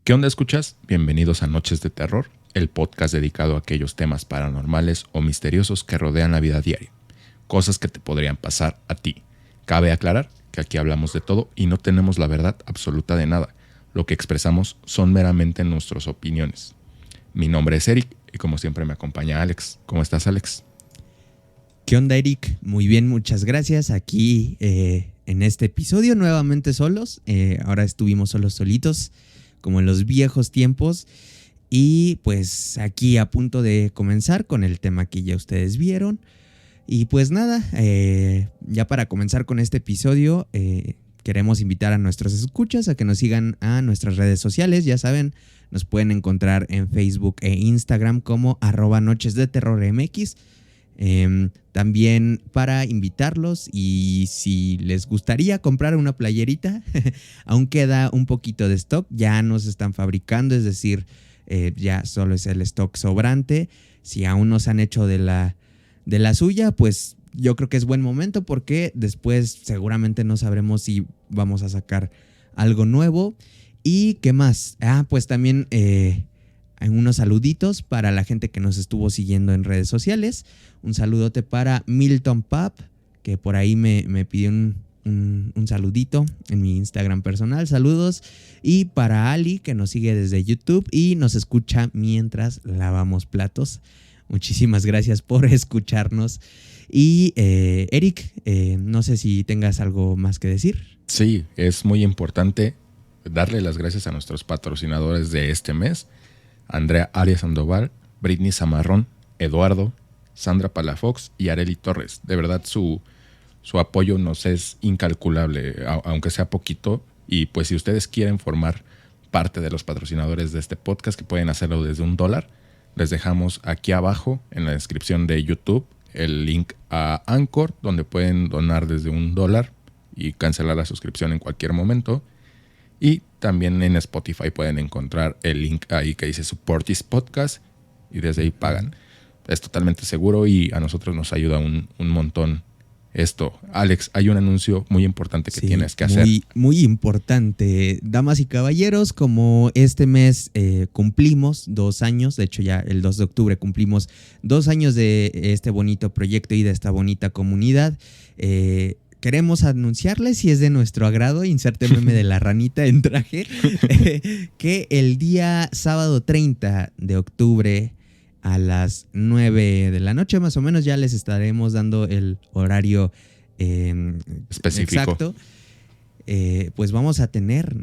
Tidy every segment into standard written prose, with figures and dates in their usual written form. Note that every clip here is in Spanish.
¿Qué onda, escuchas? Bienvenidos a Noches de Terror, el podcast dedicado a aquellos temas paranormales o misteriosos que rodean la vida diaria. Cosas que te podrían pasar a ti. Cabe aclarar que aquí hablamos de todo y no tenemos la verdad absoluta de nada. Lo que expresamos son meramente nuestras opiniones. Mi nombre es Eric y como siempre me acompaña Alex. ¿Cómo estás, Alex? ¿Qué onda, Eric? Muy bien, muchas gracias. Aquí en este episodio nuevamente solos. Ahora estuvimos solitos, como en los viejos tiempos. Y pues aquí a punto de comenzar con el tema que ya ustedes vieron. Y pues nada, ya para comenzar con este episodio, queremos invitar a nuestros escuchas a que nos sigan a nuestras redes sociales. Ya saben, nos pueden encontrar en Facebook e Instagram como @nochesdeterrormx. También para invitarlos, y si les gustaría comprar una playerita, aún queda un poquito de stock, ya no se están fabricando, es decir, ya solo es el stock sobrante. Si aún no se han hecho de la suya, pues yo creo que es buen momento, porque después seguramente no sabremos si vamos a sacar algo nuevo. ¿Y qué más? Pues también hay unos saluditos para la gente que nos estuvo siguiendo en redes sociales. Un saludote para Milton Pap, que por ahí me pidió un saludito en mi Instagram personal. Saludos. Y para Ali, que nos sigue desde YouTube y nos escucha mientras lavamos platos. Muchísimas gracias por escucharnos. Y Eric, no sé si tengas algo más que decir. Sí, es muy importante darle las gracias a nuestros patrocinadores de este mes. Andrea Arias Sandoval, Britney Zamarrón, Eduardo, Sandra Palafox y Areli Torres. De verdad su apoyo nos es incalculable, aunque sea poquito. Y pues si ustedes quieren formar parte de los patrocinadores de este podcast, que pueden hacerlo desde $1, les dejamos aquí abajo en la descripción de YouTube el link a Anchor, donde pueden donar desde $1 y cancelar la suscripción en cualquier momento. Y también en Spotify pueden encontrar el link ahí que dice Support this Podcast y desde ahí pagan. Es totalmente seguro y a nosotros nos ayuda un montón esto. Alex, hay un anuncio muy importante que tienes que hacer. Muy importante. Damas y caballeros, como este mes cumplimos 2 años, de hecho ya el 2 de octubre cumplimos 2 años de este bonito proyecto y de esta bonita comunidad. Queremos anunciarles, si es de nuestro agrado, inserte meme de la ranita en traje, que el día sábado 30 de octubre a las 9 de la noche más o menos, ya les estaremos dando el horario específico. Exacto. Pues vamos a tener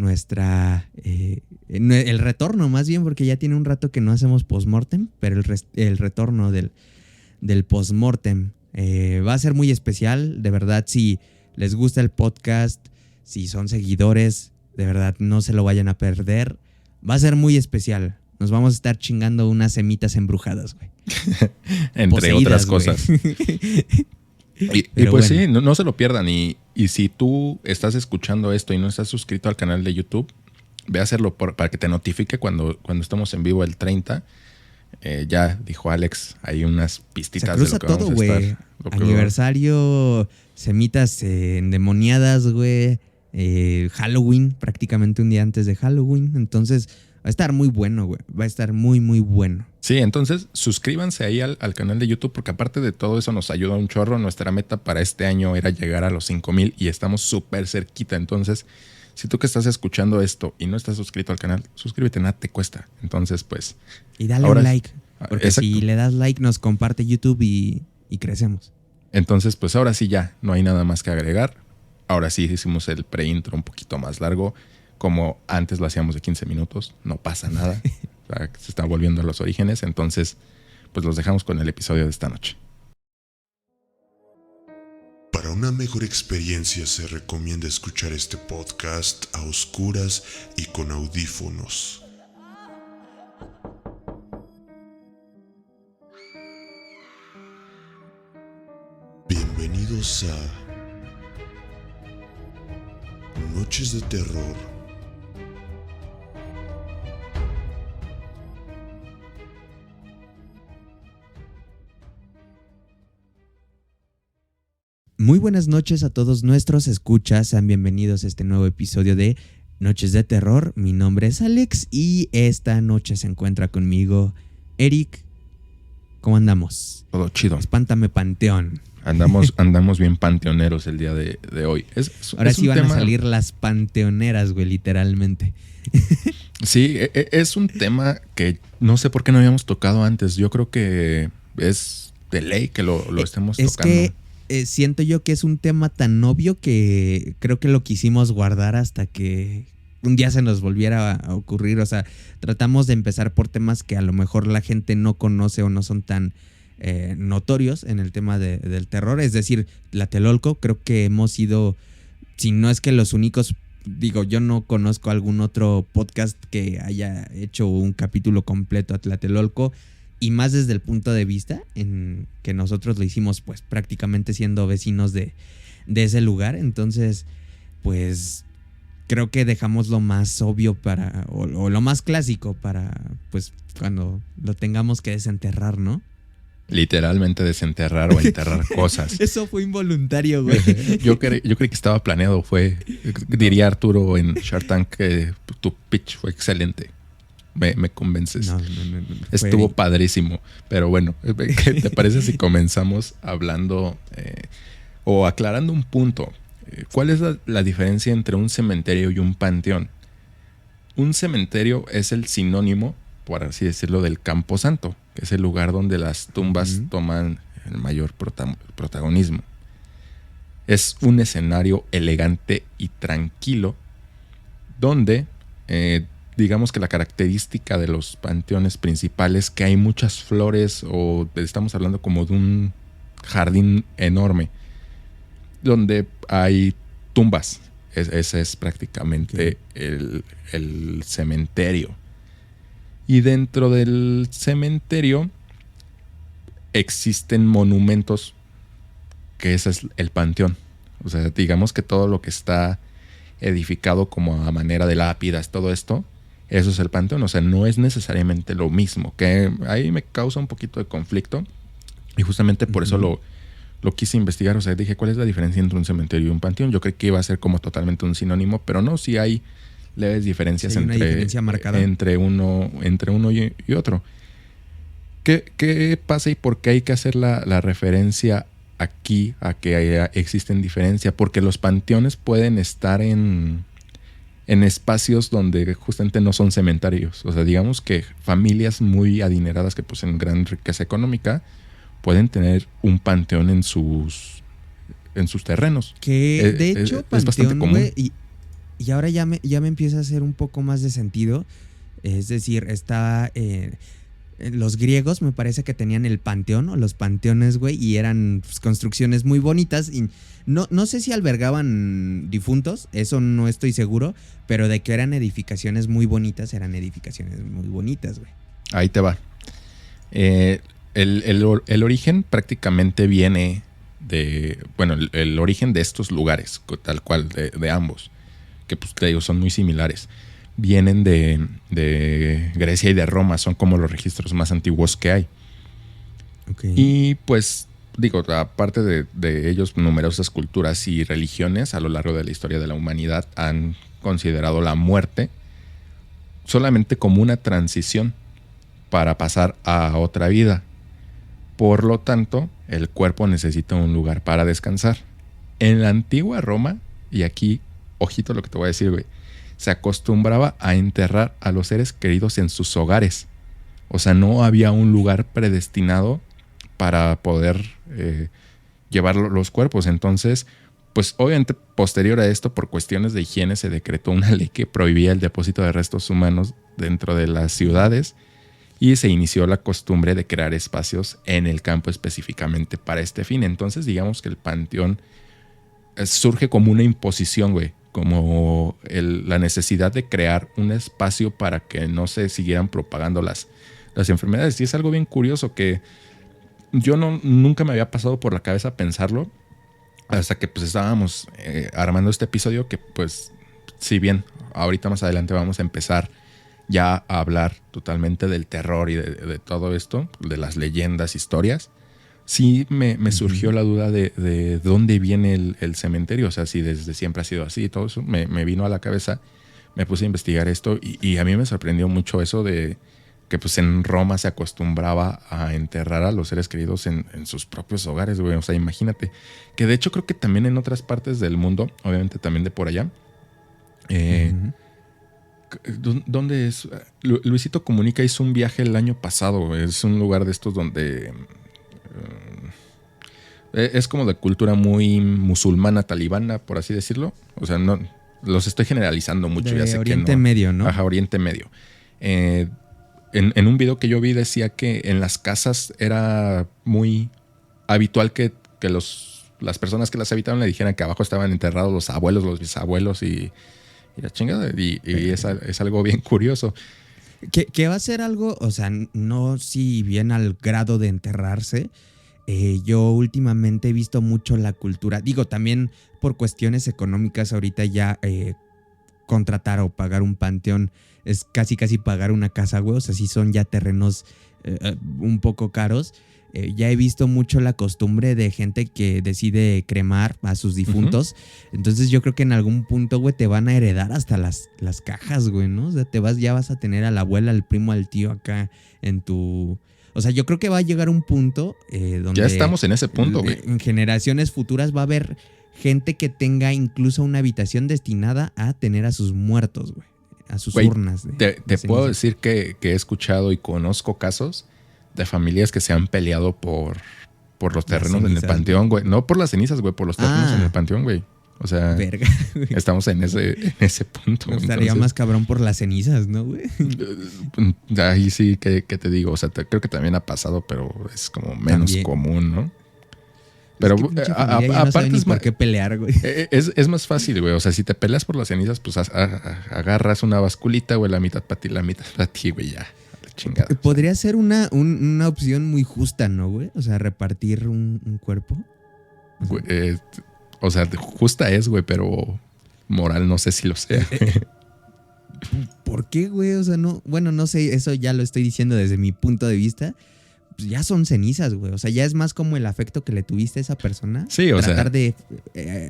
el retorno, más bien, porque ya tiene un rato que no hacemos postmortem, pero el retorno del postmortem. Va a ser muy especial, de verdad. Si les gusta el podcast, si son seguidores, de verdad no se lo vayan a perder. Va a ser muy especial. Nos vamos a estar chingando unas semitas embrujadas, güey. Entre otras cosas. Y pues bueno, sí, no se lo pierdan. Y si tú estás escuchando esto y no estás suscrito al canal de YouTube, ve a hacerlo para que te notifique cuando estamos en vivo el 30. Ya dijo Alex, hay unas pistitas de lo que todo, vamos a estar. Aniversario, semitas endemoniadas, güey. Halloween, prácticamente un día antes de Halloween. Entonces va a estar muy bueno, güey. Va a estar muy, muy bueno. Sí, entonces suscríbanse ahí al canal de YouTube, porque aparte de todo eso nos ayuda un chorro. Nuestra meta para este año era llegar a los 5,000 y estamos súper cerquita. Entonces, si tú que estás escuchando esto y no estás suscrito al canal, suscríbete, nada te cuesta. Entonces, pues... Y dale un like, porque exacto, si le das like nos comparte YouTube y crecemos. Entonces, pues ahora sí ya, no hay nada más que agregar. Ahora sí hicimos el pre-intro un poquito más largo. Como antes lo hacíamos de 15 minutos, no pasa nada. O sea, se está volviendo a los orígenes. Entonces, pues los dejamos con el episodio de esta noche. Para una mejor experiencia se recomienda escuchar este podcast a oscuras y con audífonos. Bienvenidos a Noches de Terror. Muy buenas noches a todos nuestros escuchas, sean bienvenidos a este nuevo episodio de Noches de Terror. Mi nombre es Alex y esta noche se encuentra conmigo Eric. ¿Cómo andamos? Todo chido. Espántame Panteón. Andamos bien panteoneros el día de hoy. Ahora es sí un van tema, a salir las panteoneras, güey, literalmente. Sí, es un tema que no sé por qué no habíamos tocado antes. Yo creo que es de ley que lo estemos Es tocando. que siento yo que es un tema tan obvio que creo que lo quisimos guardar hasta que un día se nos volviera a ocurrir. O sea, tratamos de empezar por temas que a lo mejor la gente no conoce o no son tan notorios en el tema del terror. Es decir, Tlatelolco, creo que hemos sido, si no es que los únicos, digo, yo no conozco algún otro podcast que haya hecho un capítulo completo a Tlatelolco. Y más desde el punto de vista en que nosotros lo hicimos pues prácticamente siendo vecinos de ese lugar. Entonces, pues creo que dejamos lo más obvio o lo más clásico para pues cuando lo tengamos que desenterrar, ¿no? Literalmente desenterrar o enterrar cosas. Eso fue involuntario, güey. Yo creí que estaba planeado. Diría Arturo en Shark Tank que tu pitch fue excelente. Me convences. No. Estuvo padrísimo. Pero bueno, ¿qué te parece si comenzamos hablando o aclarando un punto? ¿Cuál es la diferencia entre un cementerio y un panteón? Un cementerio es el sinónimo, por así decirlo, del camposanto, que es el lugar donde las tumbas toman el mayor protagonismo. Es un escenario elegante y tranquilo donde digamos que la característica de los panteones principales es que hay muchas flores, o estamos hablando como de un jardín enorme donde hay tumbas. Ese es prácticamente el cementerio. Y dentro del cementerio existen monumentos, que ese es el panteón. O sea, digamos que todo lo que está edificado como a manera de lápidas, todo esto, eso es el panteón. O sea, no es necesariamente lo mismo, que ahí me causa un poquito de conflicto. Y justamente por eso lo quise investigar. O sea, dije, ¿cuál es la diferencia entre un cementerio y un panteón? Yo creí que iba a ser como totalmente un sinónimo, pero no, sí hay leves diferencias diferencia marcada entre uno y otro. ¿Qué pasa y por qué hay que hacer la referencia aquí a que existen diferencias? Porque los panteones pueden estar en espacios donde justamente no son cementerios. O sea, digamos que familias muy adineradas que poseen gran riqueza económica pueden tener un panteón en sus terrenos. Que de hecho, es bastante común. Wey, y ahora ya me empieza a hacer un poco más de sentido. Es decir, está los griegos me parece que tenían el panteón o los panteones, güey, y eran pues, construcciones muy bonitas. Y no sé si albergaban difuntos, eso no estoy seguro, pero de que eran edificaciones muy bonitas, güey. Ahí te va. El origen prácticamente viene de, bueno, el origen de estos lugares, tal cual, de ambos, que pues te digo, son muy similares. Vienen de Grecia y de Roma, son como los registros más antiguos que hay. Okay. Y pues, digo, aparte de ellos, numerosas culturas y religiones a lo largo de la historia de la humanidad han considerado la muerte solamente como una transición para pasar a otra vida. Por lo tanto, el cuerpo necesita un lugar para descansar. En la antigua Roma, y aquí, ojito lo que te voy a decir, güey, se acostumbraba a enterrar a los seres queridos en sus hogares. O sea, no había un lugar predestinado para poder llevar los cuerpos. Entonces, pues obviamente posterior a esto, por cuestiones de higiene, se decretó una ley que prohibía el depósito de restos humanos dentro de las ciudades y se inició la costumbre de crear espacios en el campo específicamente para este fin. Entonces, digamos que el panteón surge como una imposición, güey, como la necesidad de crear un espacio para que no se siguieran propagando las enfermedades. Y es algo bien curioso que yo nunca me había pasado por la cabeza pensarlo hasta que pues estábamos armando este episodio, que pues si bien ahorita más adelante vamos a empezar ya a hablar totalmente del terror y de todo esto, de las leyendas, historias, sí me surgió la duda de dónde viene el cementerio. O sea, si desde siempre ha sido así y todo eso me vino a la cabeza. me puse a investigar esto y a mí me sorprendió mucho eso de que pues en Roma se acostumbraba a enterrar a los seres queridos en sus propios hogares, güey. O sea, imagínate. Que de hecho creo que también en otras partes del mundo, obviamente también de por allá. ¿Dónde es? Luisito Comunica hizo un viaje el año pasado, güey. Es un lugar de estos donde es como de cultura muy musulmana, talibana, por así decirlo. O sea, no los estoy generalizando mucho. De ya sé Oriente que no. Medio, ¿no? Ajá, Oriente Medio. En un video que yo vi decía que en las casas era muy habitual que las personas que las habitaban le dijeran que abajo estaban enterrados los abuelos, los bisabuelos y la chingada. Y es algo bien curioso. Que va a ser algo, o sea, no si bien al grado de enterrarse. Yo últimamente he visto mucho la cultura, digo, también por cuestiones económicas ahorita ya contratar o pagar un panteón es casi pagar una casa, güey. O sea, sí son ya terrenos un poco caros. Ya he visto mucho la costumbre de gente que decide cremar a sus difuntos. Entonces yo creo que en algún punto, güey, te van a heredar hasta las cajas, güey, ¿no? O sea, ya vas a tener a la abuela, al primo, al tío acá en tu... O sea, yo creo que va a llegar un punto donde... Ya estamos en ese punto, güey. En generaciones futuras va a haber gente que tenga incluso una habitación destinada a tener a sus muertos, güey. A sus urnas. Te puedo decir que he escuchado y conozco casos de familias que se han peleado por los terrenos en el panteón, güey. No por las cenizas, güey, por los terrenos en el panteón, güey. O sea, verga, güey. Estamos en ese punto. Estaría más cabrón por las cenizas, ¿no, güey? Ahí sí, ¿qué te digo? O sea, creo que también ha pasado, pero es como menos común, ¿no? Pero es que aparte no por qué pelear, güey. Es más fácil, güey. O sea, si te peleas por las cenizas, pues agarras una basculita, güey, la mitad para ti, la mitad para ti, güey, ya. Chingada. Podría ser una opción muy justa, ¿no, güey? O sea, repartir un cuerpo. O sea, justa es, güey, pero moral no sé si lo sea. ¿Por qué, güey? O sea, no, bueno, no sé, eso ya lo estoy diciendo desde mi punto de vista. Pues ya son cenizas, güey. O sea, ya es más como el afecto que le tuviste a esa persona. Sí, o tratar de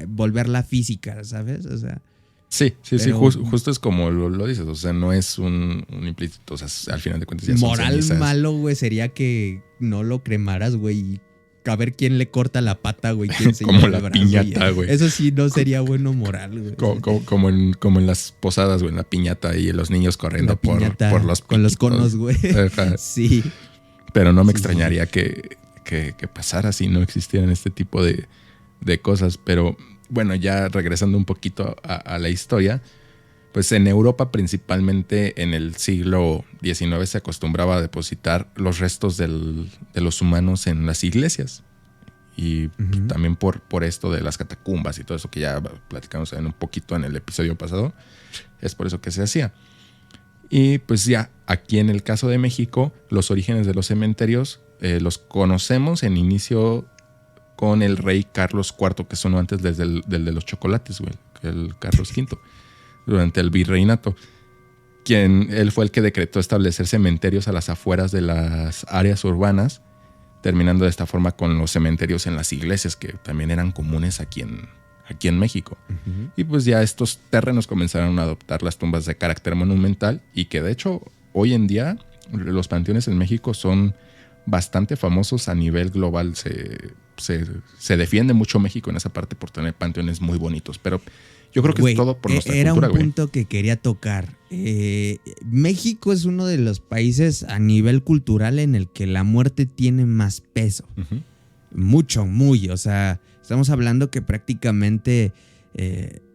volverla física, ¿sabes? O sea. Sí. Justo es como lo dices. O sea, no es un implícito. O sea, al final de cuentas ya son cenizas. Moral malo, güey, sería que no lo cremaras, güey. Y a ver quién le corta la pata, güey. Quién se como la piñata, güey. Eso sí no sería bueno moral, güey. Como en las posadas, güey, en la piñata y los niños corriendo por los piquitos. Con los conos, güey. Sí. Pero no me extrañaría que pasara si no existieran este tipo de cosas. Pero bueno, ya regresando un poquito a la historia, pues en Europa principalmente en el siglo XIX se acostumbraba a depositar los restos de los humanos en las iglesias. Y también por esto de las catacumbas y todo eso que ya platicamos un poquito en el episodio pasado, es por eso que se hacía. Y pues ya aquí en el caso de México, los orígenes de los cementerios los conocemos en inicio con el rey Carlos IV, que sonó antes del de los chocolates, güey, el Carlos V, durante el virreinato. Él fue el que decretó establecer cementerios a las afueras de las áreas urbanas, terminando de esta forma con los cementerios en las iglesias, que también eran comunes aquí en México. Y pues ya estos terrenos comenzaron a adoptar las tumbas de carácter monumental y que de hecho hoy en día los panteones en México son bastante famosos a nivel global. Se defiende mucho México en esa parte por tener panteones muy bonitos, pero yo creo que es todo por nuestra cultura, Era un güey. punto que quería tocar. México es uno de los países a nivel cultural en el que la muerte tiene más peso. Muy. O sea, estamos hablando que prácticamente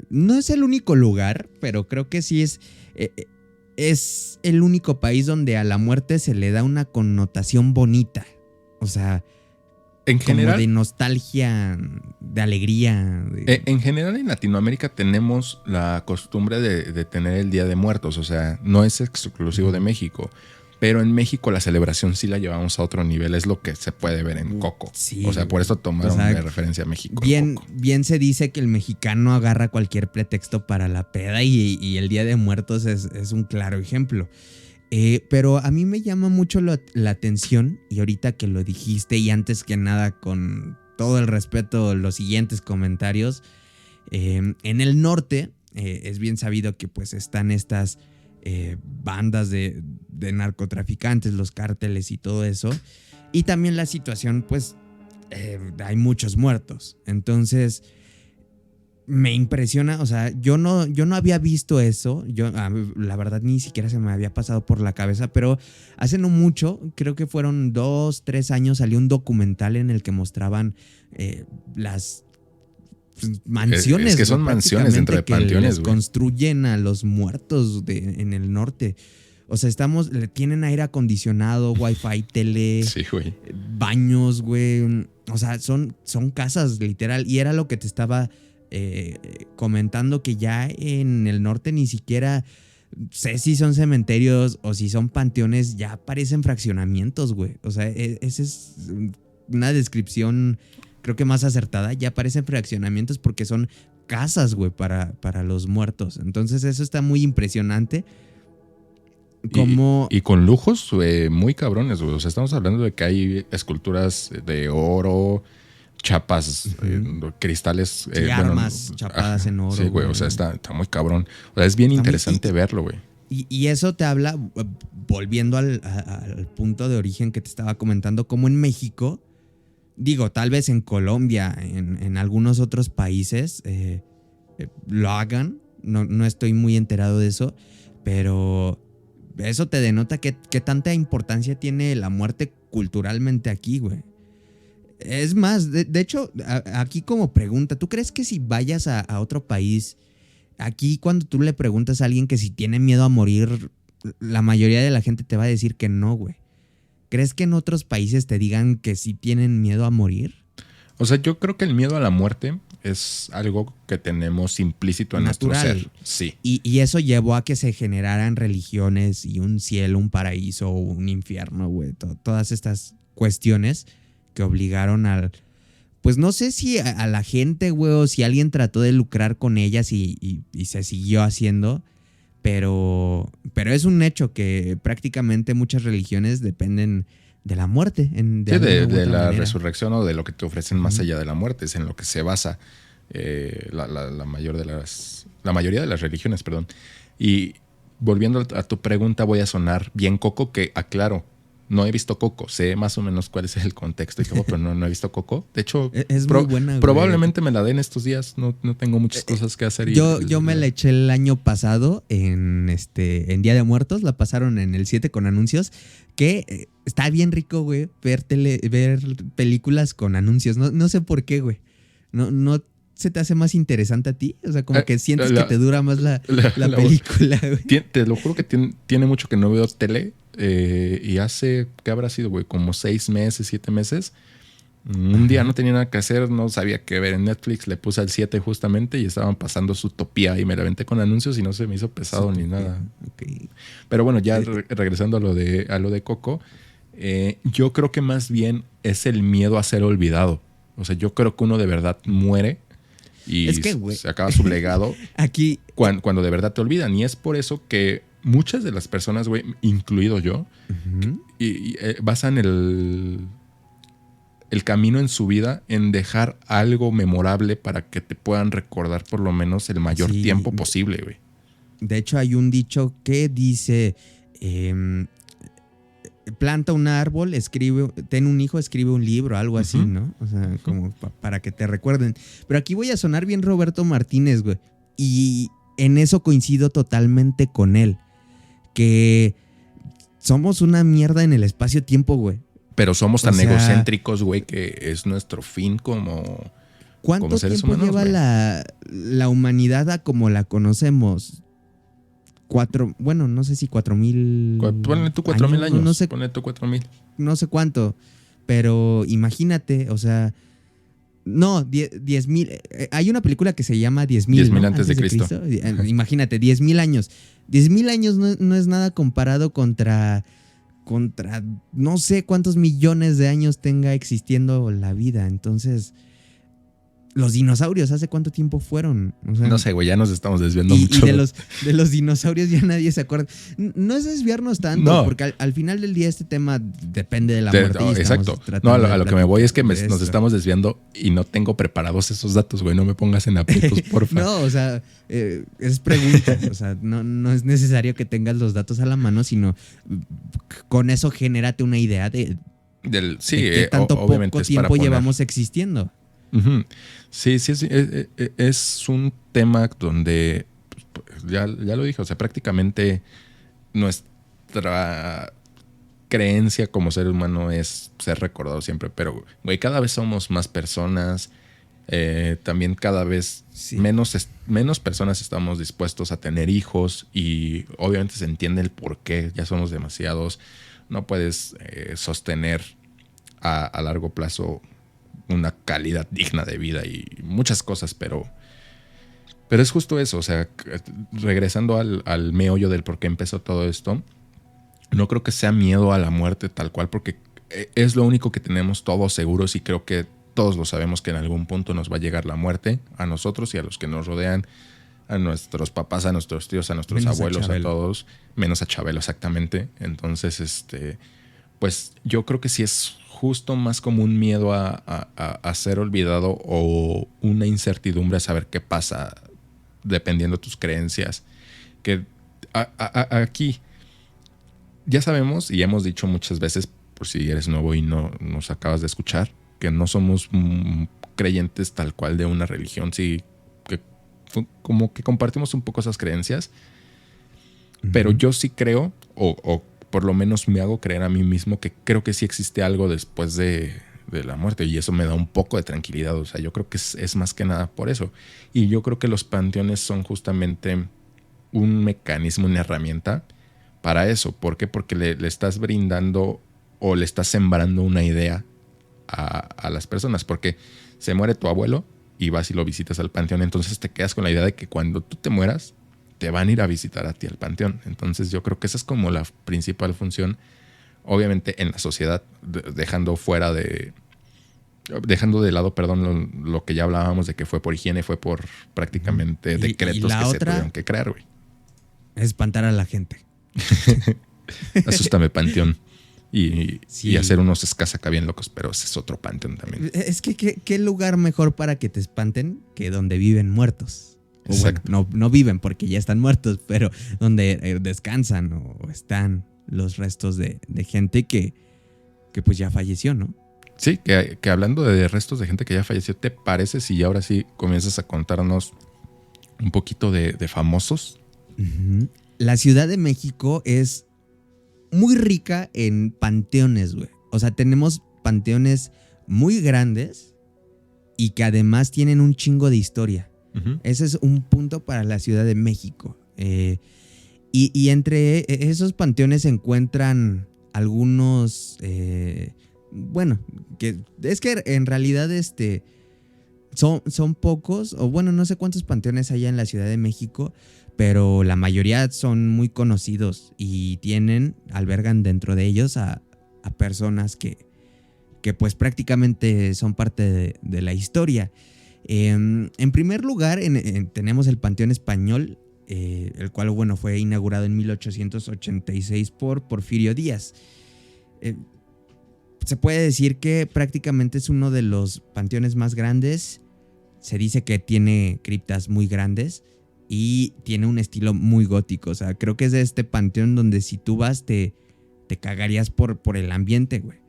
no es el único lugar, pero creo que sí es el único país donde a la muerte se le da una connotación bonita. O sea, en general, como de nostalgia, de alegría. En general en Latinoamérica tenemos la costumbre de tener el Día de Muertos. O sea, no es exclusivo de México. Pero en México la celebración sí la llevamos a otro nivel. Es lo que se puede ver en Coco. Sí, o sea, por eso tomaron de referencia a México. Bien se dice que el mexicano agarra cualquier pretexto para la peda y el Día de Muertos es un claro ejemplo. Pero a mí me llama mucho la atención, y ahorita que lo dijiste y antes que nada con todo el respeto los siguientes comentarios, en el norte Es bien sabido que pues están estas bandas de narcotraficantes, los cárteles y todo eso. Y también la situación, pues, hay muchos muertos. Entonces, me impresiona, o sea, yo no había visto eso. La verdad, ni siquiera se me había pasado por la cabeza, pero hace no mucho, creo que fueron 2, 3 años, salió un documental en el que mostraban las mansiones. Es que son mansiones dentro de panteones, güey. Construyen a los muertos en el norte. O sea, le tienen aire acondicionado, wifi, tele, sí, güey, baños, güey. O sea, son casas, literal. Y era lo que te estaba comentando, que ya en el norte ni siquiera sé si son cementerios o si son panteones, ya parecen fraccionamientos, güey. O sea, esa es una descripción, creo que más acertada. Ya parecen fraccionamientos porque son casas, güey, para los muertos. Entonces eso está muy impresionante. Y con lujos muy cabrones, güey. O sea, estamos hablando de que hay esculturas de oro, chapas, cristales. Armas chapadas en oro. Sí, güey, o sea, está muy cabrón. O sea, es bien interesante verlo, güey. Y eso te habla, volviendo al punto de origen que te estaba comentando, como en México, digo, tal vez en Colombia, en algunos otros países lo hagan. No estoy muy enterado de eso, pero eso te denota qué tanta importancia tiene la muerte culturalmente aquí, güey. Es más, de hecho, aquí como pregunta, ¿tú crees que si vayas a otro país, aquí cuando tú le preguntas a alguien que si tiene miedo a morir, la mayoría de la gente te va a decir que no, güey? ¿Crees que en otros países te digan que sí tienen miedo a morir? O sea, yo creo que el miedo a la muerte es algo que tenemos implícito en natural. Nuestro ser. Sí. Y eso llevó a que se generaran religiones y un cielo, un paraíso, un infierno, güey. Todas estas cuestiones que obligaron pues no sé si a la gente, güey, o si alguien trató de lucrar con ellas y se siguió haciendo, pero es un hecho que prácticamente muchas religiones dependen de la muerte. De la resurrección o de lo que te ofrecen más allá de la muerte. Es en lo que se basa la mayoría de las religiones, perdón. Y volviendo a tu pregunta, voy a sonar bien Coco, que aclaro, no he visto Coco, sé más o menos cuál es el contexto y todo, pero no he visto Coco. De hecho, es muy buena, probablemente me la den estos días, no tengo muchas cosas que hacer. Yo me la eché el año pasado en Día de Muertos, la pasaron en el 7 con anuncios, que está bien rico, güey, ver películas con anuncios. No sé por qué, güey. No se te hace más interesante a ti, o sea, como que sientes que te dura más la película, güey. Te lo juro que tiene mucho que no veo tele. Y hace, ¿qué habrá sido, güey? Como 6 meses, 7 meses. Un día no tenía nada que hacer, no sabía qué ver en Netflix, le puse al 7 justamente y estaban pasando Zootopia y me la aventé con anuncios y no se me hizo pesado Zootopia, ni nada. Okay. Pero bueno, ya regresando a lo de Coco, yo creo que más bien es el miedo a ser olvidado. O sea, yo creo que uno de verdad muere y se acaba su legado aquí cuando de verdad te olvidan. Y es por eso que muchas de las personas, güey, incluido yo, y basan el camino en su vida en dejar algo memorable para que te puedan recordar por lo menos el mayor tiempo posible, güey. De hecho, hay un dicho que dice, planta un árbol, ten un hijo, escribe un libro, algo así, ¿no? O sea, como para que te recuerden. Pero aquí voy a sonar bien Roberto Martínez, güey. Y en eso coincido totalmente con él. Que somos una mierda en el espacio-tiempo, güey. Pero somos tan egocéntricos, güey, que es nuestro fin como seres tiempo humanos, lleva la humanidad a como la conocemos? No sé si 4,000. Ponle tú 4,000 años. No sé, ponle tú 4,000. No sé cuánto. Pero imagínate, o sea. No, 10,000. Hay una película que se llama 10,000. 10,000 antes de Cristo. Imagínate, 10,000 años. 10,000 años no es nada comparado contra no sé cuántos millones de años tenga existiendo la vida. Entonces, los dinosaurios, ¿hace cuánto tiempo fueron? O sea, No sé, güey, ya nos estamos desviando y mucho. de los dinosaurios ya nadie se acuerda. No es desviarnos tanto, No. porque al final del día este tema depende de la muerte. No, y estamos exacto. tratando No, de a lo que me voy es que platicar de nos esto. estamos desviando y no tengo preparados esos datos, güey. No me pongas en aprietos, porfa. No, o sea, es pregunta. O sea, no es necesario que tengas los datos a la mano, sino con eso genérate una idea de Sí, de qué tanto obviamente poco es para tiempo poner. llevamos existiendo. Ujú. Sí, es un tema donde, pues, ya lo dije, o sea, prácticamente nuestra creencia como ser humano es ser recordado siempre, pero, güey, cada vez somos más personas, también cada vez Sí. menos personas estamos dispuestos a tener hijos y obviamente se entiende el por qué, ya somos demasiados, no puedes sostener a largo plazo una calidad digna de vida y muchas cosas, pero es justo eso, o sea, regresando al meollo del por qué empezó todo esto, no creo que sea miedo a la muerte tal cual, porque es lo único que tenemos todos seguros y creo que todos lo sabemos que en algún punto nos va a llegar la muerte a nosotros y a los que nos rodean, a nuestros papás, a nuestros tíos, a nuestros Menos a abuelos, a Chabelo. todos, menos a Chabelo, exactamente. Entonces, pues yo creo que sí es justo más como un miedo a ser olvidado o una incertidumbre a saber qué pasa dependiendo de tus creencias. Que aquí ya sabemos y hemos dicho muchas veces, por si eres nuevo y no nos acabas de escuchar, que no somos creyentes tal cual de una religión, sí, que como que compartimos un poco esas creencias, pero yo sí creo, o por lo menos me hago creer a mí mismo que creo que sí existe algo después de la muerte y eso me da un poco de tranquilidad. O sea, yo creo que es más que nada por eso. Y yo creo que los panteones son justamente un mecanismo, una herramienta para eso. ¿Por qué? Porque le estás brindando o le estás sembrando una idea a las personas. Porque se muere tu abuelo y vas y lo visitas al panteón. Entonces te quedas con la idea de que cuando tú te mueras, te van a ir a visitar a ti al panteón. Entonces yo creo que esa es como la principal función, obviamente en la sociedad, dejando de lado, perdón, lo que ya hablábamos de que fue por higiene, fue por prácticamente decretos la que se otra tuvieron que crear, güey. Espantar a la gente. Asústame panteón. Y Sí. hacer unos escasaca bien locos, pero ese es otro panteón también. Es que ¿qué lugar mejor para que te espanten que donde viven muertos? O bueno, Exacto. no viven porque ya están muertos, pero donde descansan o están los restos de gente que pues ya falleció, ¿no? Sí, que hablando de restos de gente que ya falleció, ¿te parece si ahora sí comienzas a contarnos un poquito de famosos? Ujú. La Ciudad de México es muy rica en panteones, güey. O sea, tenemos panteones muy grandes y que además tienen un chingo de historia. Uh-huh. Ese es un punto para la Ciudad de México. Y entre esos panteones se encuentran algunos, bueno, que es que en realidad son pocos, o bueno, no sé cuántos panteones hay en la Ciudad de México, pero la mayoría son muy conocidos y albergan dentro de ellos a personas que pues prácticamente son parte de la historia. En primer lugar, tenemos el Panteón Español, el cual, bueno, fue inaugurado en 1886 por Porfirio Díaz. Se puede decir que prácticamente es uno de los panteones más grandes. Se dice que tiene criptas muy grandes y tiene un estilo muy gótico. O sea, creo que es de este panteón donde si tú vas te cagarías por el ambiente, güey.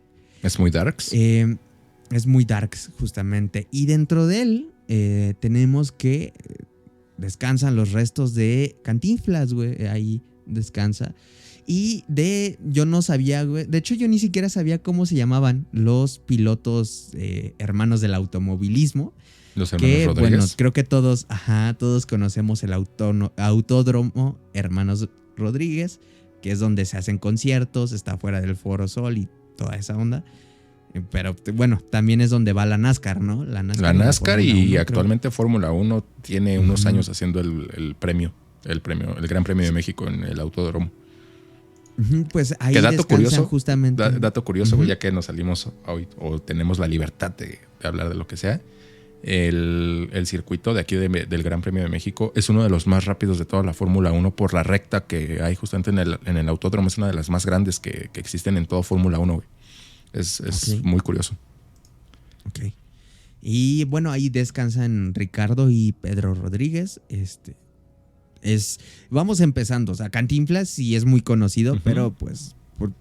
¿Es muy darks? Es muy darks, justamente. Y dentro de él tenemos que descansan los restos de Cantinflas, güey. Ahí descansa. Y yo no sabía, güey. De hecho, yo ni siquiera sabía cómo se llamaban los pilotos hermanos del automovilismo. Los hermanos Rodríguez. Bueno, creo que todos conocemos el Autódromo Hermanos Rodríguez, que es donde se hacen conciertos, está fuera del Foro Sol y toda esa onda. Pero bueno, también es donde va la NASCAR, ¿no? La NASCAR y Fórmula 1, actualmente Fórmula 1 tiene unos años haciendo el Gran Premio de México en el Autódromo. Pues ahí ¿Qué dato curioso? Justamente. Dato curioso, ya que nos salimos hoy o tenemos la libertad de hablar de lo que sea. el circuito de aquí del Gran Premio de México es uno de los más rápidos de toda la Fórmula 1 por la recta que hay justamente en el autódromo. Es una de las más grandes que existen en toda Fórmula 1, güey. Es Ok. muy curioso. Ok. Y bueno, ahí descansan Ricardo y Pedro Rodríguez. Vamos empezando. O sea, Cantinflas sí es muy conocido, pero pues por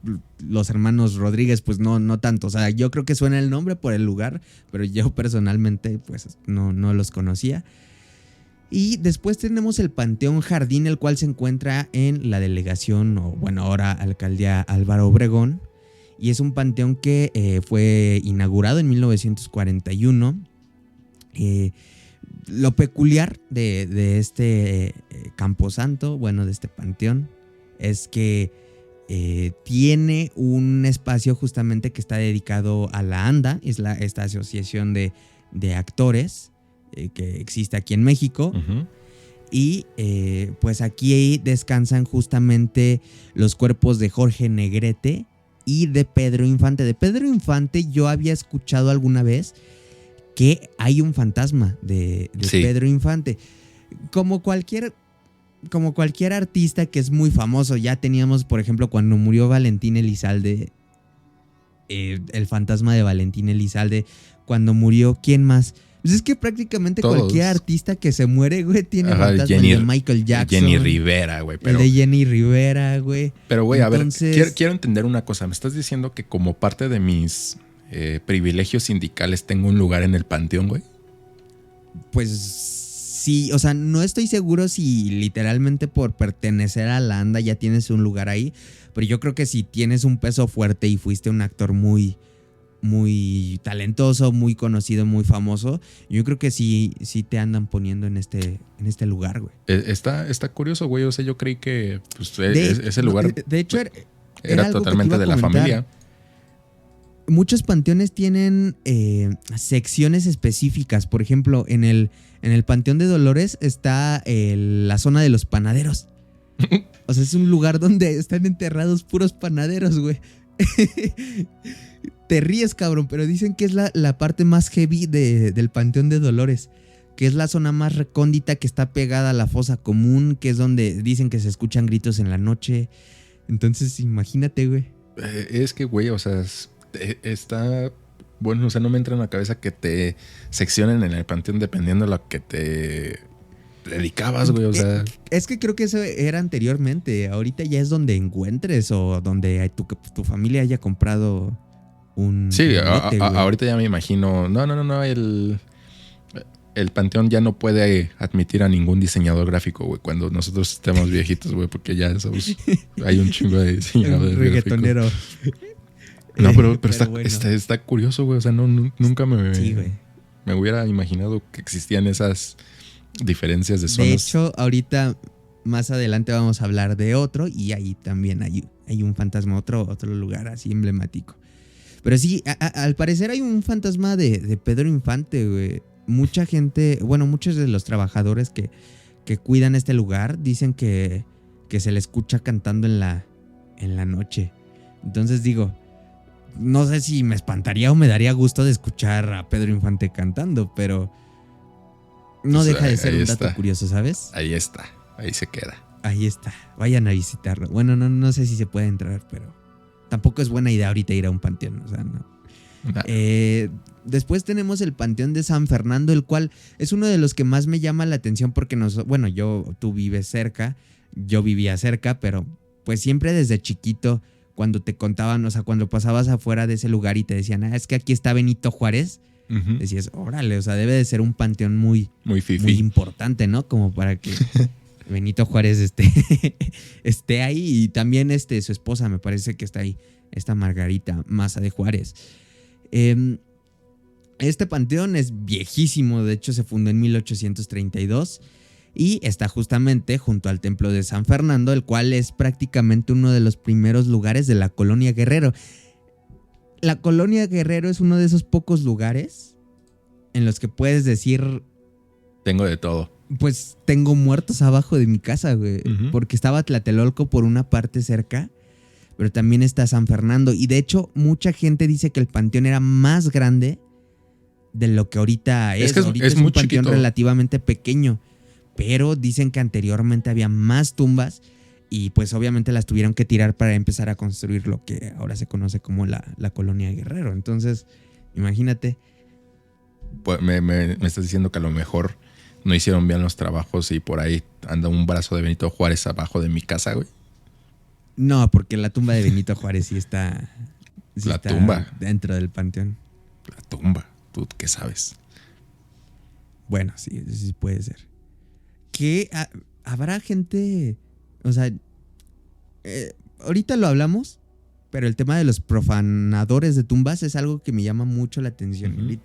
los hermanos Rodríguez, pues no tanto. O sea, yo creo que suena el nombre por el lugar, pero yo personalmente, pues no los conocía. Y después tenemos el Panteón Jardín, el cual se encuentra en la delegación, o bueno, ahora alcaldía Álvaro Obregón. Y es un panteón que fue inaugurado en 1941. Lo peculiar de este camposanto, bueno, de este panteón, es que tiene un espacio justamente que está dedicado a la ANDA, es esta asociación de actores que existe aquí en México. Uh-huh. Y pues aquí descansan justamente los cuerpos de Jorge Negrete y de Pedro Infante. De Pedro Infante yo había escuchado alguna vez que hay un fantasma de Sí. Pedro Infante. Como cualquier artista que es muy famoso. Ya teníamos, por ejemplo, cuando murió Valentín Elizalde, el fantasma de Valentín Elizalde. Cuando murió, ¿quién más? Pues es que prácticamente Todos. cualquier artista que se muere, güey, tiene Ajá, fantasma. Jenny- El de Michael Jackson. Jenny Rivera, güey. El de Jenny Rivera, güey. Pero, güey, Entonces- a ver, quiero entender una cosa. Me estás diciendo que como parte de mis privilegios sindicales tengo un lugar en el panteón, güey. Pues sí, o sea, no estoy seguro si literalmente por pertenecer a la ANDA ya tienes un lugar ahí, pero yo creo que si tienes un peso fuerte y fuiste un actor muy, muy talentoso, muy conocido, muy famoso, yo creo que sí te andan poniendo en este lugar, güey. Está curioso, güey. O sea, yo creí que pues, De- ese lugar de hecho, era era algo que te totalmente iba a de la comentar. familia. Muchos panteones tienen secciones específicas. Por ejemplo, en el Panteón de Dolores está la zona de los panaderos. O sea, es un lugar donde están enterrados puros panaderos, güey. Te ríes, cabrón, pero dicen que es la parte más heavy del Panteón de Dolores. Que es la zona más recóndita, que está pegada a la fosa común, que es donde dicen que se escuchan gritos en la noche. Entonces, imagínate, güey. Es que, güey, o sea, está... Bueno, o sea, no me entra en la cabeza que te seccionen en el panteón dependiendo de lo que te dedicabas, güey. O sea, Es que creo que eso era anteriormente. Ahorita ya es donde encuentres o donde tu familia haya comprado un sí, lote, güey. ahorita ya me imagino. No. El panteón ya no puede admitir a ningún diseñador gráfico, güey, cuando nosotros estemos viejitos, güey, porque ya somos, hay un chingo de diseñadores Un gráficos. reggaetonero. No, pero bueno. está curioso, güey. O sea, nunca Sí, güey. me hubiera imaginado que existían esas diferencias de zonas. De hecho, ahorita más adelante vamos a hablar de otro y ahí también hay un fantasma, otro lugar así emblemático. Pero sí, al parecer hay un fantasma de Pedro Infante, güey. Mucha gente, bueno, muchos de los trabajadores que cuidan este lugar dicen que se le escucha cantando en la noche. Entonces digo, no sé si me espantaría o me daría gusto de escuchar a Pedro Infante cantando, pero no Pues deja de ser ahí un dato está. curioso, ¿sabes? Ahí está, ahí se queda. Ahí está, vayan a visitarlo. Bueno, no sé si se puede entrar, pero tampoco es buena idea ahorita ir a un panteón, o sea, no. Nah. Después tenemos el Panteón de San Fernando, el cual es uno de los que más me llama la atención porque tú vives cerca, yo vivía cerca, pero pues siempre desde chiquito, cuando te contaban, o sea, cuando pasabas afuera de ese lugar y te decían, es que aquí está Benito Juárez, Ujú. decías, órale, o sea, debe de ser un panteón muy, Muy fifi. muy importante, ¿no? Como para que Benito Juárez esté ahí. Y también su esposa me parece que está ahí, esta Margarita Maza de Juárez. Este panteón es viejísimo, de hecho se fundó en 1832 y está justamente junto al templo de San Fernando, el cual es prácticamente uno de los primeros lugares de la colonia Guerrero. La colonia Guerrero es uno de esos pocos lugares en los que puedes decir, Tengo de todo. pues tengo muertos abajo de mi casa, güey. Ujú. Porque estaba Tlatelolco por una parte cerca, pero también está San Fernando. Y de hecho, mucha gente dice que el panteón era más grande de lo que ahorita es. Es que Ahorita es es un muy panteón chiquito. relativamente pequeño, pero dicen que anteriormente había más tumbas y pues obviamente las tuvieron que tirar para empezar a construir lo que ahora se conoce como la colonia Guerrero. Entonces, imagínate. Pues me estás diciendo que a lo mejor no hicieron bien los trabajos y por ahí anda un brazo de Benito Juárez abajo de mi casa, güey. No, porque la tumba de Benito Juárez sí está La tumba. dentro del panteón. La tumba. ¿Tú qué sabes? Bueno, sí, sí puede ser. Que habrá gente, o sea, ahorita lo hablamos, pero el tema de los profanadores de tumbas es algo que me llama mucho la atención. Uh-huh.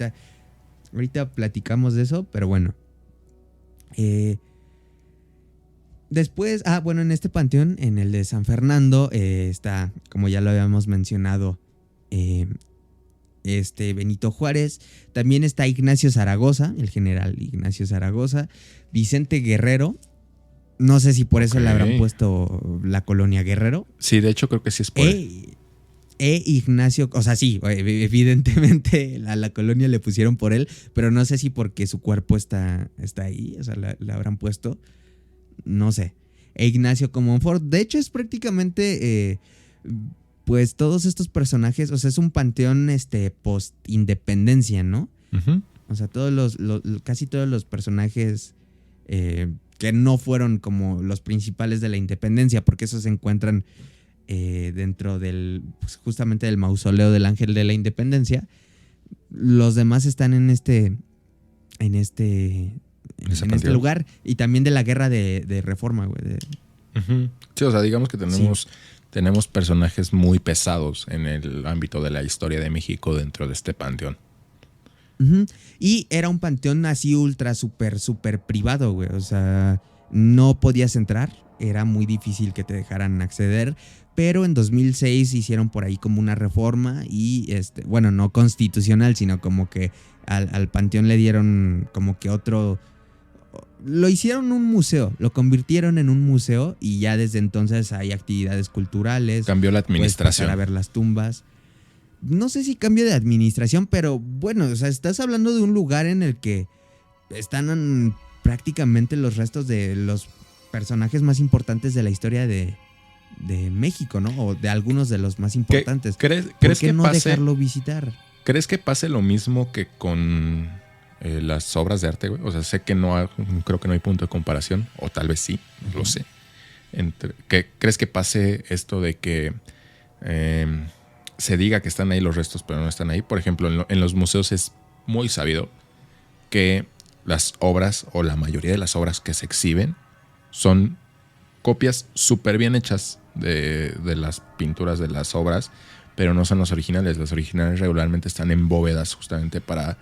Ahorita platicamos de eso, pero bueno. Después, bueno, en este panteón, en el de San Fernando, está, como ya lo habíamos mencionado, Benito Juárez. También está Ignacio Zaragoza, el general Ignacio Zaragoza. Vicente Guerrero. No sé si por eso le habrán puesto la colonia Guerrero. Sí, de hecho creo que sí es por él. Ignacio, o sea, sí, evidentemente la colonia le pusieron por él, pero no sé si porque su cuerpo está ahí, o sea, la habrán puesto. No sé. Ignacio Comonfort. De hecho, es prácticamente pues todos estos personajes. O sea, es un panteón post-independencia, ¿no? Uh-huh. O sea, casi todos los personajes que no fueron como los principales de la independencia, porque esos se encuentran dentro del, pues, justamente del mausoleo del Ángel de la Independencia. Los demás están en este lugar, y también de la guerra de Reforma, güey. Uh-huh. Sí, o sea, digamos que tenemos personajes muy pesados en el ámbito de la historia de México dentro de este panteón. Uh-huh. Y era un panteón así ultra, súper privado, güey. O sea, no podías entrar, era muy difícil que te dejaran acceder. Pero en 2006 hicieron por ahí como una reforma y, bueno, no constitucional, sino como que al panteón le dieron como que otro... Lo hicieron un museo, lo convirtieron en un museo y ya desde entonces hay actividades culturales. Cambió la administración. Puedes pasar a ver las tumbas. No sé si cambio de administración, pero bueno, o sea, estás hablando de un lugar en el que están prácticamente los restos de los personajes más importantes de la historia de México, ¿no? O de algunos de los más importantes. ¿Crees ¿Por qué que no pase, dejarlo visitar? ¿Crees que pase lo mismo que con las obras de arte, güey? O sea, sé que creo que no hay punto de comparación, o tal vez sí, no lo sé. ¿Crees que pase esto de que se diga que están ahí los restos, pero no están ahí? Por ejemplo, en los museos es muy sabido que las obras, o la mayoría de las obras que se exhiben, son copias súper bien hechas de las pinturas de las obras, pero no son las originales. Las originales regularmente están en bóvedas justamente para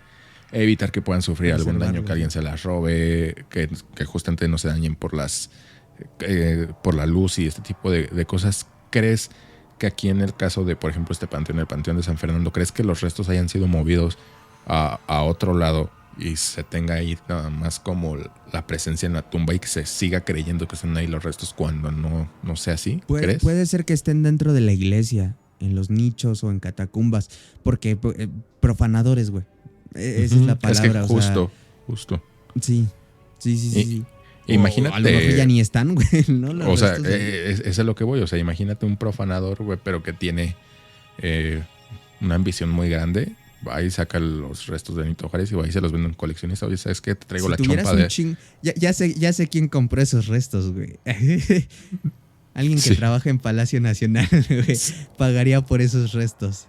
evitar que puedan sufrir algún daño, que alguien se las robe, que justamente no se dañen por la luz y este tipo de cosas. ¿Crees que aquí en el caso de, por ejemplo, este panteón, el Panteón de San Fernando, crees que los restos hayan sido movidos a otro lado y se tenga ahí nada más como la presencia en la tumba y que se siga creyendo que están ahí los restos cuando no sea así? ¿Crees? Puede ser que estén dentro de la iglesia, en los nichos o en catacumbas, porque profanadores, güey. Esa es la palabra. Es que justo. Sí. Imagínate. A lo mejor ya ni están, güey, ¿no? O sea, eso es lo que voy. O sea, imagínate un profanador, güey, pero que tiene una ambición muy grande. Va y saca los restos de Benito Juárez y va y se los vende a un coleccionista. Oye, ¿sabes qué? Te traigo la chompa de... Ya sé quién compró esos restos, güey. Alguien que trabaja en Palacio Nacional, güey, pagaría por esos restos.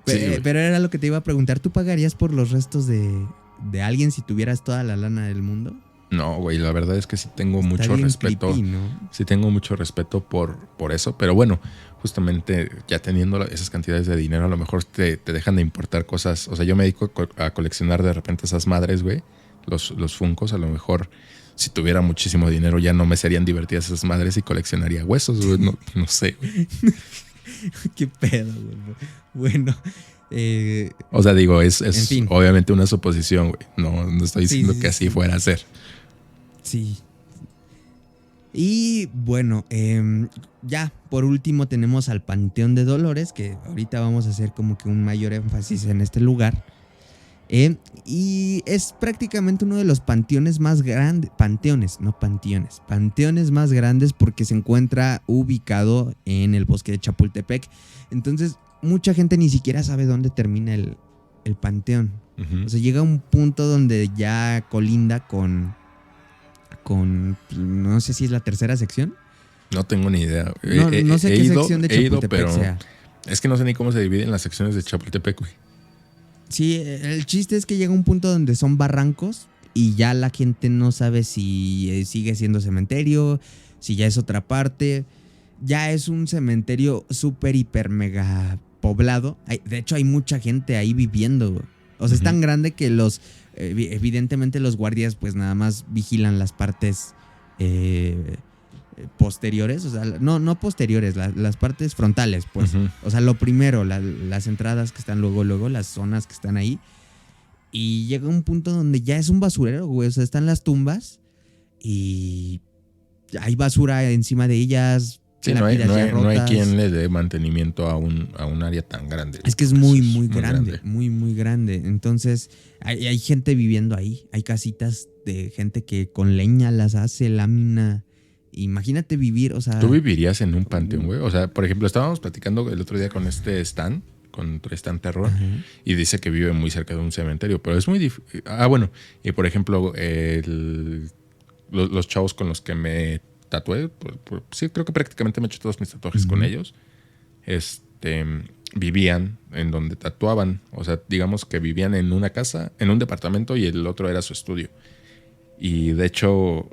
Pero era lo que te iba a preguntar. ¿Tú pagarías por los restos de alguien si tuvieras toda la lana del mundo? No, güey, la verdad es que sí tengo mucho respeto. Creepy, ¿no? Sí tengo mucho respeto por eso. Pero bueno, justamente ya teniendo esas cantidades de dinero, a lo mejor te dejan de importar cosas. O sea, yo me dedico a coleccionar de repente esas madres, güey. Los Funkos, a lo mejor si tuviera muchísimo dinero ya no me serían divertidas esas madres y coleccionaría huesos, güey. No sé, güey. Qué pedo, güey. Bueno. O sea, digo, es en fin. Obviamente una suposición, güey. No estoy diciendo que así fuera a ser. Sí. Y bueno, ya por último tenemos al Panteón de Dolores, que ahorita vamos a hacer como que un mayor énfasis en este lugar. Y es prácticamente uno de los panteones más grandes, panteones más grandes porque se encuentra ubicado en el bosque de Chapultepec. Entonces, mucha gente ni siquiera sabe dónde termina el panteón. Ujú. O sea, llega a un punto donde ya colinda con no sé si es la tercera sección. No tengo ni idea. No sé qué sección de Chapultepec pero sea. es que no sé ni cómo se dividen las secciones de Chapultepec, güey. Sí, el chiste es que llega un punto donde son barrancos y ya la gente no sabe si sigue siendo cementerio, si ya es otra parte. Ya es un cementerio súper, hiper, mega poblado. De hecho, hay mucha gente ahí viviendo, güey. O sea, es tan grande que evidentemente los guardias pues nada más vigilan las partes posteriores, o sea, no posteriores, las partes frontales, pues. Ujú. O sea, lo primero, las entradas que están luego, las zonas que están ahí. Y llega un punto donde ya es un basurero, güey. O sea, están las tumbas y hay basura encima de ellas. Sí, no hay lápidas ya no hay rotas. quien le dé mantenimiento a un área tan grande. Es que es Eso muy, es muy grande, muy grande. Entonces, hay gente viviendo ahí. Hay casitas de gente que con leña las hace, lámina. Imagínate vivir, o sea... ¿Tú vivirías en un panteón, güey? O sea, por ejemplo, estábamos platicando el otro día con Stan, con Stan Terror, Ajá. y dice que vive muy cerca de un cementerio, pero es muy difícil. Ah, bueno, y por ejemplo, los chavos con los que me tatué, sí, creo que prácticamente me he hecho todos mis tatuajes con ellos, vivían en donde tatuaban. O sea, digamos que vivían en una casa, en un departamento, y el otro era su estudio. Y de hecho,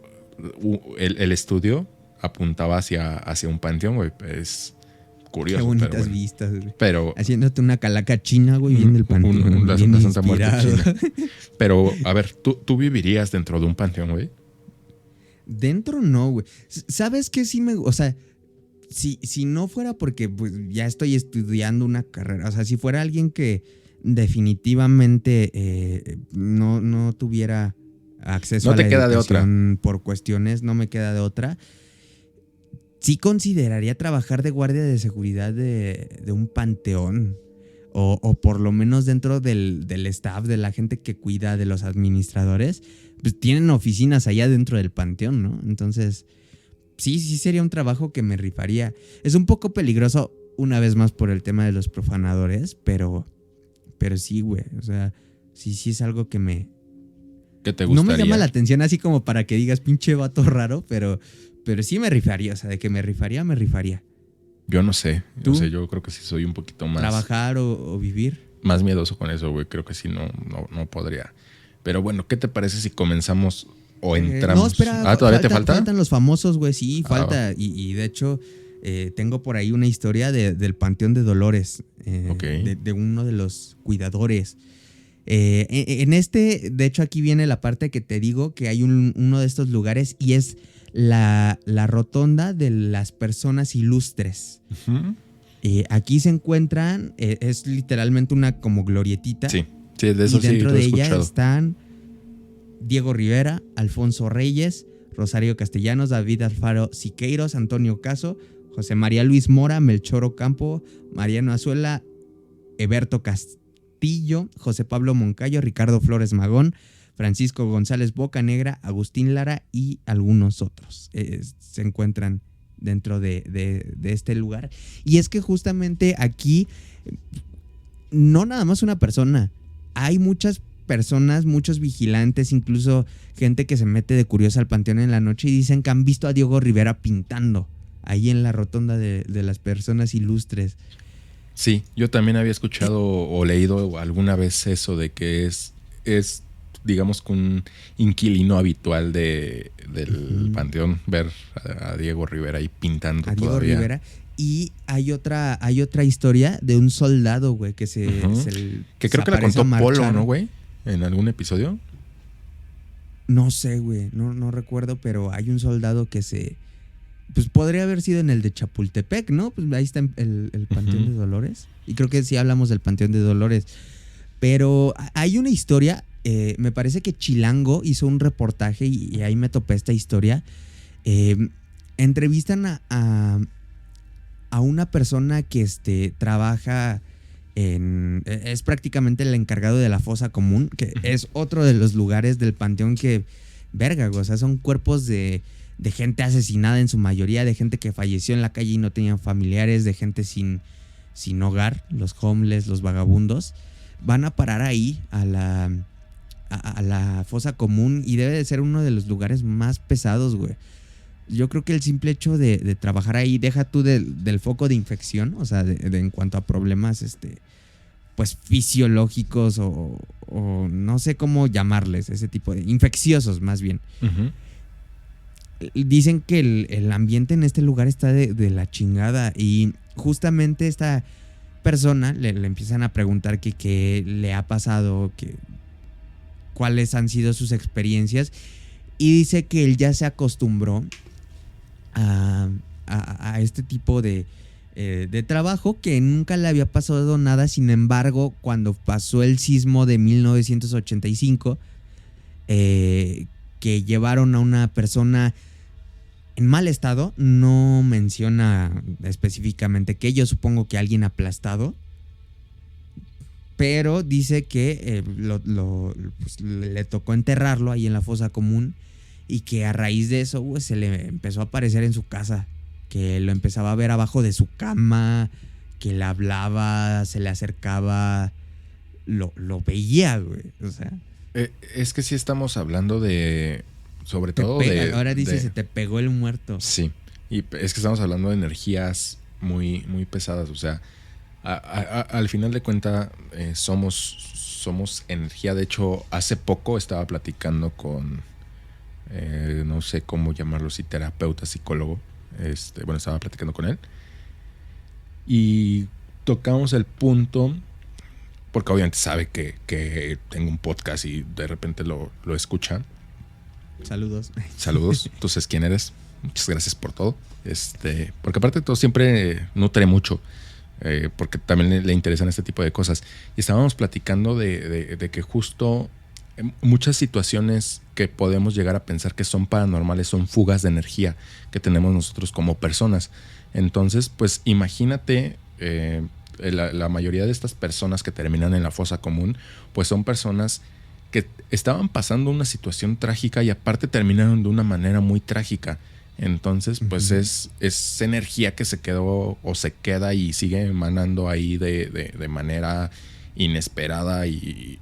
el estudio apuntaba hacia un panteón, güey. Es curioso. Qué bonitas pero bueno. vistas, güey. Pero Haciéndote una calaca china, güey, viendo el panteón. la bien Santa Muerte inspirado. china. Pero, a ver, ¿tú vivirías dentro de un panteón, güey? Dentro no, güey. ¿Sabes qué? Sí o sea, si no fuera porque pues, ya estoy estudiando una carrera, o sea, si fuera alguien que definitivamente no tuviera acceso No a te la queda de educación por cuestiones, no me queda de otra, sí consideraría trabajar de guardia de seguridad de un panteón. O por lo menos dentro del staff, de la gente que cuida, de los administradores, pues tienen oficinas allá dentro del panteón, ¿no? Entonces, sí sería un trabajo que me rifaría. Es un poco peligroso, una vez más, por el tema de los profanadores, pero sí, güey. O sea, sí es algo que ¿Qué te no gustaría? me llama la atención así como para que digas pinche vato raro, pero sí me rifaría. O sea, de que me rifaría. Yo no sé. ¿Tú? No sé, yo creo que sí soy un poquito más... ¿Trabajar o vivir? Más miedoso con eso, güey. Creo que sí no podría. Pero bueno, ¿qué te parece si comenzamos o entramos? No, espera. ¿Todavía te falta? Faltan los famosos, güey. Sí, Ah, falta. Y de hecho, tengo por ahí una historia del Panteón de Dolores. Ok. De uno de los cuidadores. De hecho, aquí viene la parte que te digo que hay uno de estos lugares y es la rotonda de las personas ilustres. Ujú. Aquí se encuentran, es literalmente una como glorietita. Sí, de eso y dentro sí, lo he de ella escuchado. están Diego Rivera, Alfonso Reyes, Rosario Castellanos, David Alfaro Siqueiros, Antonio Caso, José María Luis Mora, Melchor Ocampo, Mariano Azuela, Eberto Castillo, José Pablo Moncayo, Ricardo Flores Magón, Francisco González Bocanegra, Agustín Lara y algunos otros se encuentran dentro de este lugar. Y es que justamente aquí no nada más una persona, hay muchas personas, muchos vigilantes, incluso gente que se mete de curiosa al panteón en la noche y dicen que han visto a Diego Rivera pintando ahí en la rotonda de las personas ilustres. Sí, yo también había escuchado o leído alguna vez eso de que es digamos que un inquilino habitual del panteón ver a Diego Rivera ahí pintando A Diego todavía. Rivera. Y hay otra historia de un soldado, güey, que que creo que la aparece a contó Polo, marchar. ¿no, güey? En algún episodio. No sé, güey, no recuerdo, pero hay un soldado que pues podría haber sido en el de Chapultepec, ¿no? Pues ahí está el Panteón de Dolores. Y creo que sí hablamos del Panteón de Dolores. Pero hay una historia, me parece que Chilango hizo un reportaje y ahí me topé esta historia. Entrevistan a una persona que trabaja Es prácticamente el encargado de la fosa común, que es otro de los lugares del panteón que, verga, güey, o sea, son cuerpos de gente asesinada en su mayoría, de gente que falleció en la calle y no tenían familiares, de gente sin hogar, los homeless, los vagabundos, van a parar ahí a la fosa común y debe de ser uno de los lugares más pesados, güey. Yo creo que el simple hecho de trabajar ahí, deja tú del foco de infección, o sea, en cuanto a problemas, pues fisiológicos o no sé cómo llamarles, ese tipo de infecciosos más bien. Uh-huh. Dicen que el ambiente en este lugar está de la chingada y justamente esta persona le empiezan a preguntar que qué le ha pasado, cuáles han sido sus experiencias y dice que él ya se acostumbró a este tipo de trabajo, que nunca le había pasado nada. Sin embargo, cuando pasó el sismo de 1985, que llevaron a una persona en mal estado, no menciona específicamente que, yo supongo que alguien aplastado, pero dice que pues, le tocó enterrarlo ahí en la fosa común y que a raíz de eso se le empezó a aparecer en su casa, que lo empezaba a ver abajo de su cama, que le hablaba, se le acercaba, lo veía, güey, o sea. Es que sí estamos hablando de, sobre todo ahora dice, se te pegó el muerto. Sí, y es que estamos hablando de energías muy, muy pesadas, o sea, al final de cuentas somos energía. De hecho, hace poco estaba platicando con, no sé cómo llamarlo, si terapeuta, psicólogo, bueno, estaba platicando con él y tocamos el punto, porque obviamente sabe que tengo un podcast y de repente lo escucha. Saludos. Tú sabes quién eres. Muchas gracias por todo. Porque aparte de todo siempre nutre mucho, porque también le interesan este tipo de cosas. Y estábamos platicando de que justo muchas situaciones que podemos llegar a pensar que son paranormales son fugas de energía que tenemos nosotros como personas. Entonces, pues imagínate, la mayoría de estas personas que terminan en la fosa común, pues son personas que estaban pasando una situación trágica y aparte terminaron de una manera muy trágica. Entonces, pues es energía que se quedó o se queda y sigue emanando ahí de manera inesperada y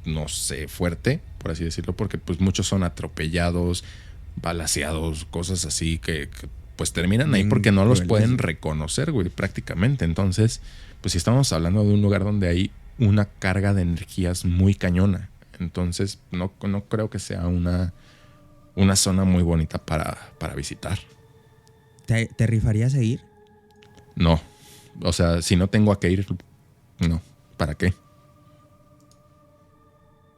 no sé, fuerte, por así decirlo, porque pues muchos son atropellados, balaceados, cosas así que pues terminan ahí porque no los pueden reconocer, güey, prácticamente. Entonces, pues si estamos hablando de un lugar donde hay una carga de energías muy cañona. Entonces, no creo que sea una zona muy bonita para visitar. ¿Te rifarías a ir? No. O sea, si no tengo a qué ir, no. ¿Para qué?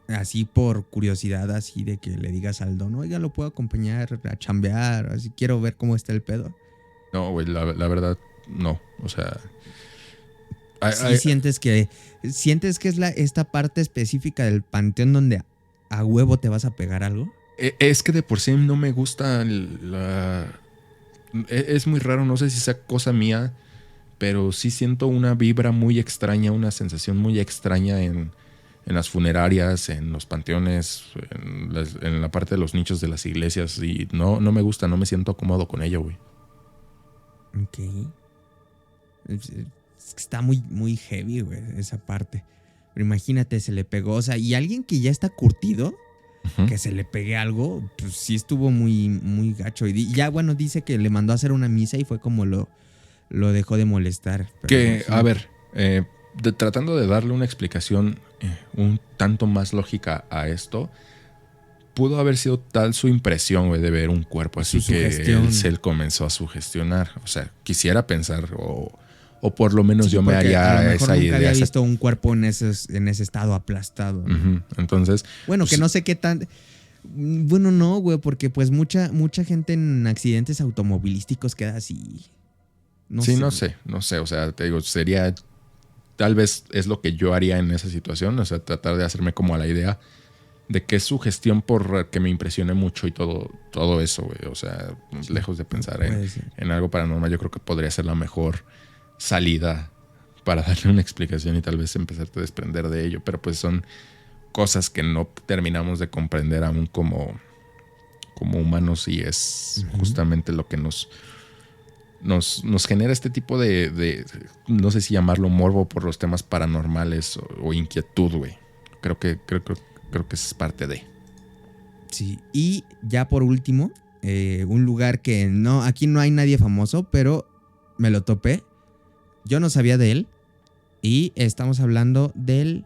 Así por curiosidad, así de que le digas al don, oiga, lo puedo acompañar a chambear, así quiero ver cómo está el pedo. No, güey, la verdad, no. O sea... ¿Sí sientes que es esta parte específica del panteón donde a huevo te vas a pegar algo? Es que de por sí no me gusta es muy raro, no sé si sea cosa mía, pero sí siento una vibra muy extraña, una sensación muy extraña en las funerarias, en los panteones, en la parte de los nichos de las iglesias, y no me gusta, no me siento cómodo con ello, güey. Ok. Está muy, muy heavy, güey, esa parte. Pero imagínate, se le pegó, o sea, y alguien que ya está curtido, que se le pegue algo, pues sí estuvo muy, muy gacho. Y ya, bueno, dice que le mandó a hacer una misa y fue como lo dejó de molestar. Pero, a ver, tratando de darle una explicación un tanto más lógica a esto, pudo haber sido tal su impresión, güey, de ver un cuerpo así que él comenzó a sugestionar. O sea, quisiera pensar, o por lo menos yo me haría esa idea. Nunca había visto un cuerpo en ese estado aplastado, ¿no? Uh-huh. Entonces, bueno, pues, que no sé qué tan... Bueno, no, güey, porque pues mucha gente en accidentes automovilísticos queda así. No sé. O sea, te digo, sería... Tal vez es lo que yo haría en esa situación. O sea, tratar de hacerme como a la idea de que es su gestión por que me impresione mucho y todo eso, güey. O sea, lejos de pensar en algo paranormal, yo creo que podría ser la mejor salida para darle una explicación y tal vez empezarte a desprender de ello, pero pues son cosas que no terminamos de comprender aún como humanos, y es justamente lo que nos genera este tipo de no sé si llamarlo morbo por los temas paranormales o inquietud, güey. Creo que es parte de. Sí, y ya por último, un lugar que no, aquí no hay nadie famoso, pero me lo topé. Yo no sabía de él. Y estamos hablando del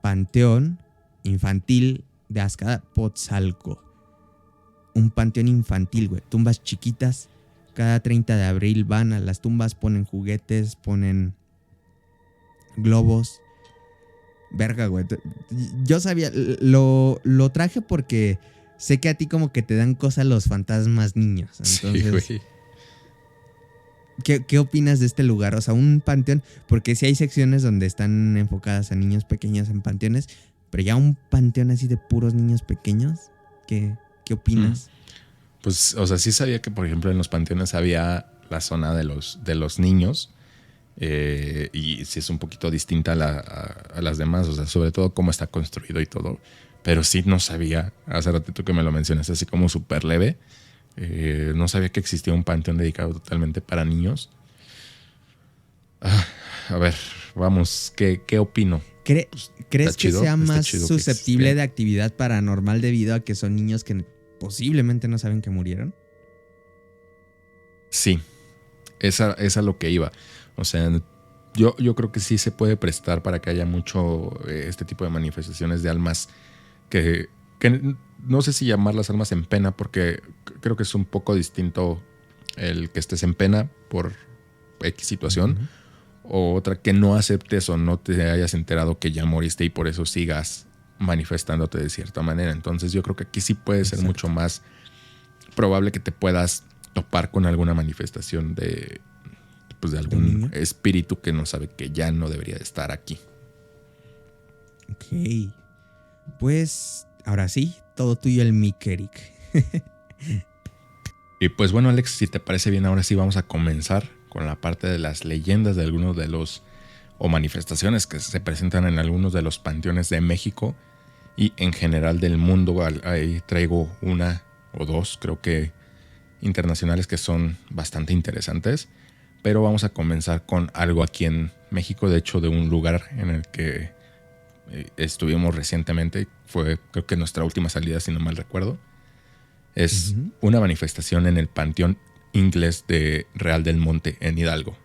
Panteón Infantil de Azcapotzalco. Un panteón infantil, güey. Tumbas chiquitas. Cada 30 de abril van a las tumbas, ponen juguetes, ponen globos. Verga, güey. Yo sabía, lo traje porque sé que a ti como que te dan cosas los fantasmas niños. Entonces, sí, güey. ¿Qué opinas de este lugar? O sea, un panteón, porque sí hay secciones donde están enfocadas a niños pequeños en panteones, pero ya un panteón así de puros niños pequeños, ¿qué opinas? Pues, o sea, sí sabía que, por ejemplo, en los panteones había la zona de los niños, y sí es un poquito distinta a las demás, o sea, sobre todo cómo está construido y todo, pero sí no sabía, hace ratito que me lo mencionaste así como súper leve, no sabía que existía un panteón dedicado totalmente para niños. A ver, vamos, ¿qué opino? ¿Crees que sea más chido susceptible de actividad paranormal debido a que son niños que posiblemente no saben que murieron? Sí, esa es a lo que iba. O sea, yo creo que sí se puede prestar para que haya mucho este tipo de manifestaciones de almas que no sé si llamarlas almas en pena, porque creo que es un poco distinto el que estés en pena por X situación, o otra que no aceptes o no te hayas enterado que ya moriste y por eso sigas manifestándote de cierta manera. Entonces yo creo que aquí sí puede ser mucho más probable que te puedas topar con alguna manifestación de algún espíritu que no sabe que ya no debería de estar aquí. Ok. Pues ahora sí, todo tuyo el mic, Eric. Y pues bueno, Alex, si te parece bien, ahora sí vamos a comenzar con la parte de las leyendas de algunos de los o manifestaciones que se presentan en algunos de los panteones de México y en general del mundo. Ahí traigo una o dos, creo que internacionales, que son bastante interesantes, pero vamos a comenzar con algo aquí en México, de hecho de un lugar en el que estuvimos recientemente, fue creo que nuestra última salida si no mal recuerdo. Es una manifestación en el Panteón Inglés de Real del Monte en Hidalgo.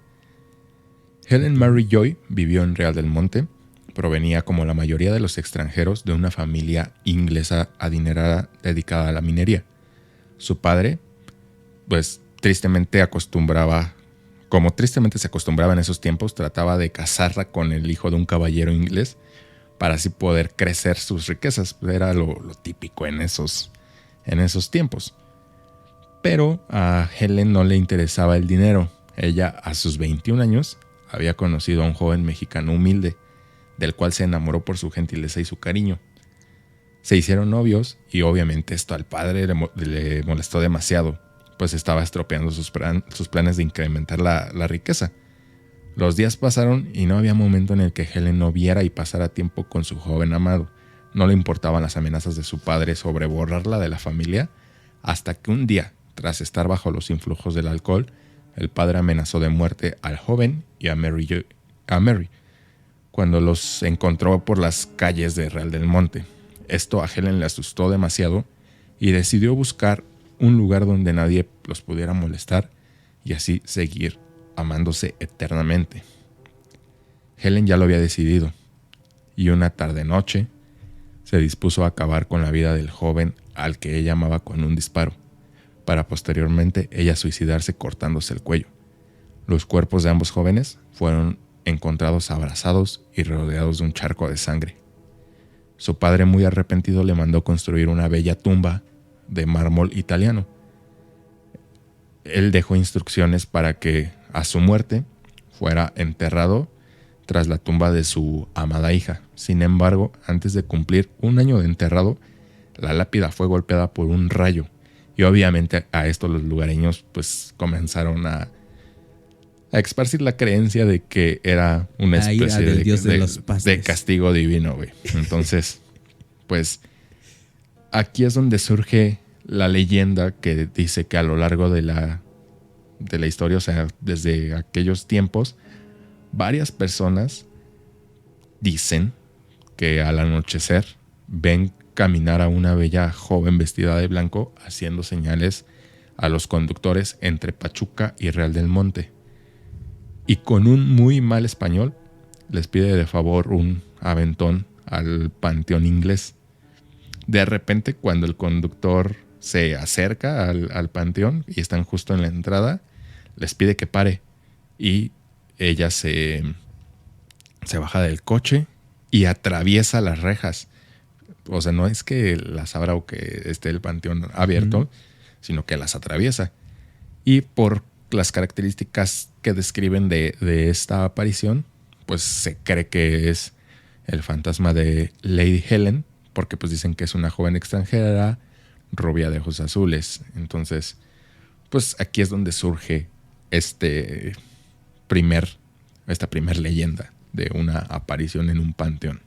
Helen Mary Joy vivió en Real del Monte. Provenía, como la mayoría de los extranjeros, de una familia inglesa adinerada dedicada a la minería. Su padre, pues tristemente se acostumbraba en esos tiempos, trataba de casarla con el hijo de un caballero inglés para así poder crecer sus riquezas. Era lo típico en esos tiempos. Pero a Helen no le interesaba el dinero. Ella, a sus 21 años, había conocido a un joven mexicano humilde, del cual se enamoró por su gentileza y su cariño. Se hicieron novios y obviamente esto al padre le molestó demasiado, pues estaba estropeando sus planes de incrementar la riqueza. Los días pasaron y no había momento en el que Helen no viera y pasara tiempo con su joven amado. No le importaban las amenazas de su padre sobre borrarla de la familia, hasta que un día, tras estar bajo los influjos del alcohol, el padre amenazó de muerte al joven y a Mary, cuando los encontró por las calles de Real del Monte. Esto a Helen le asustó demasiado y decidió buscar un lugar donde nadie los pudiera molestar y así seguir amándose eternamente. Helen ya lo había decidido, y una tarde-noche se dispuso a acabar con la vida del joven al que ella amaba con un disparo, para posteriormente ella suicidarse cortándose el cuello. Los cuerpos de ambos jóvenes fueron encontrados abrazados y rodeados de un charco de sangre. Su padre, muy arrepentido, le mandó construir una bella tumba de mármol italiano. Él dejó instrucciones para que, a su muerte, fuera enterrado tras la tumba de su amada hija. Sin embargo, antes de cumplir un año de enterrado, la lápida fue golpeada por un rayo. Y obviamente a esto los lugareños pues comenzaron a a esparcir la creencia de que era una La ira especie del dios de los de pastes. castigo divino, güey. Entonces, pues aquí es donde surge la leyenda que dice que a lo largo de la historia, o sea, desde aquellos tiempos, varias personas dicen que al anochecer ven caminar a una bella joven vestida de blanco haciendo señales a los conductores entre Pachuca y Real del Monte. Y con un muy mal español les pide de favor un aventón al panteón inglés. De repente, cuando el conductor se acerca al panteón y están justo en la entrada, les pide que pare y ella se baja del coche y atraviesa las rejas. O sea, no es que las abra o que esté el panteón abierto, sino que las atraviesa. Y por las características que describen de esta aparición, pues se cree que es el fantasma de Lady Helen, porque pues dicen que es una joven extranjera, rubia de ojos azules. Entonces, pues aquí es donde surge esta primer leyenda de una aparición en un panteón.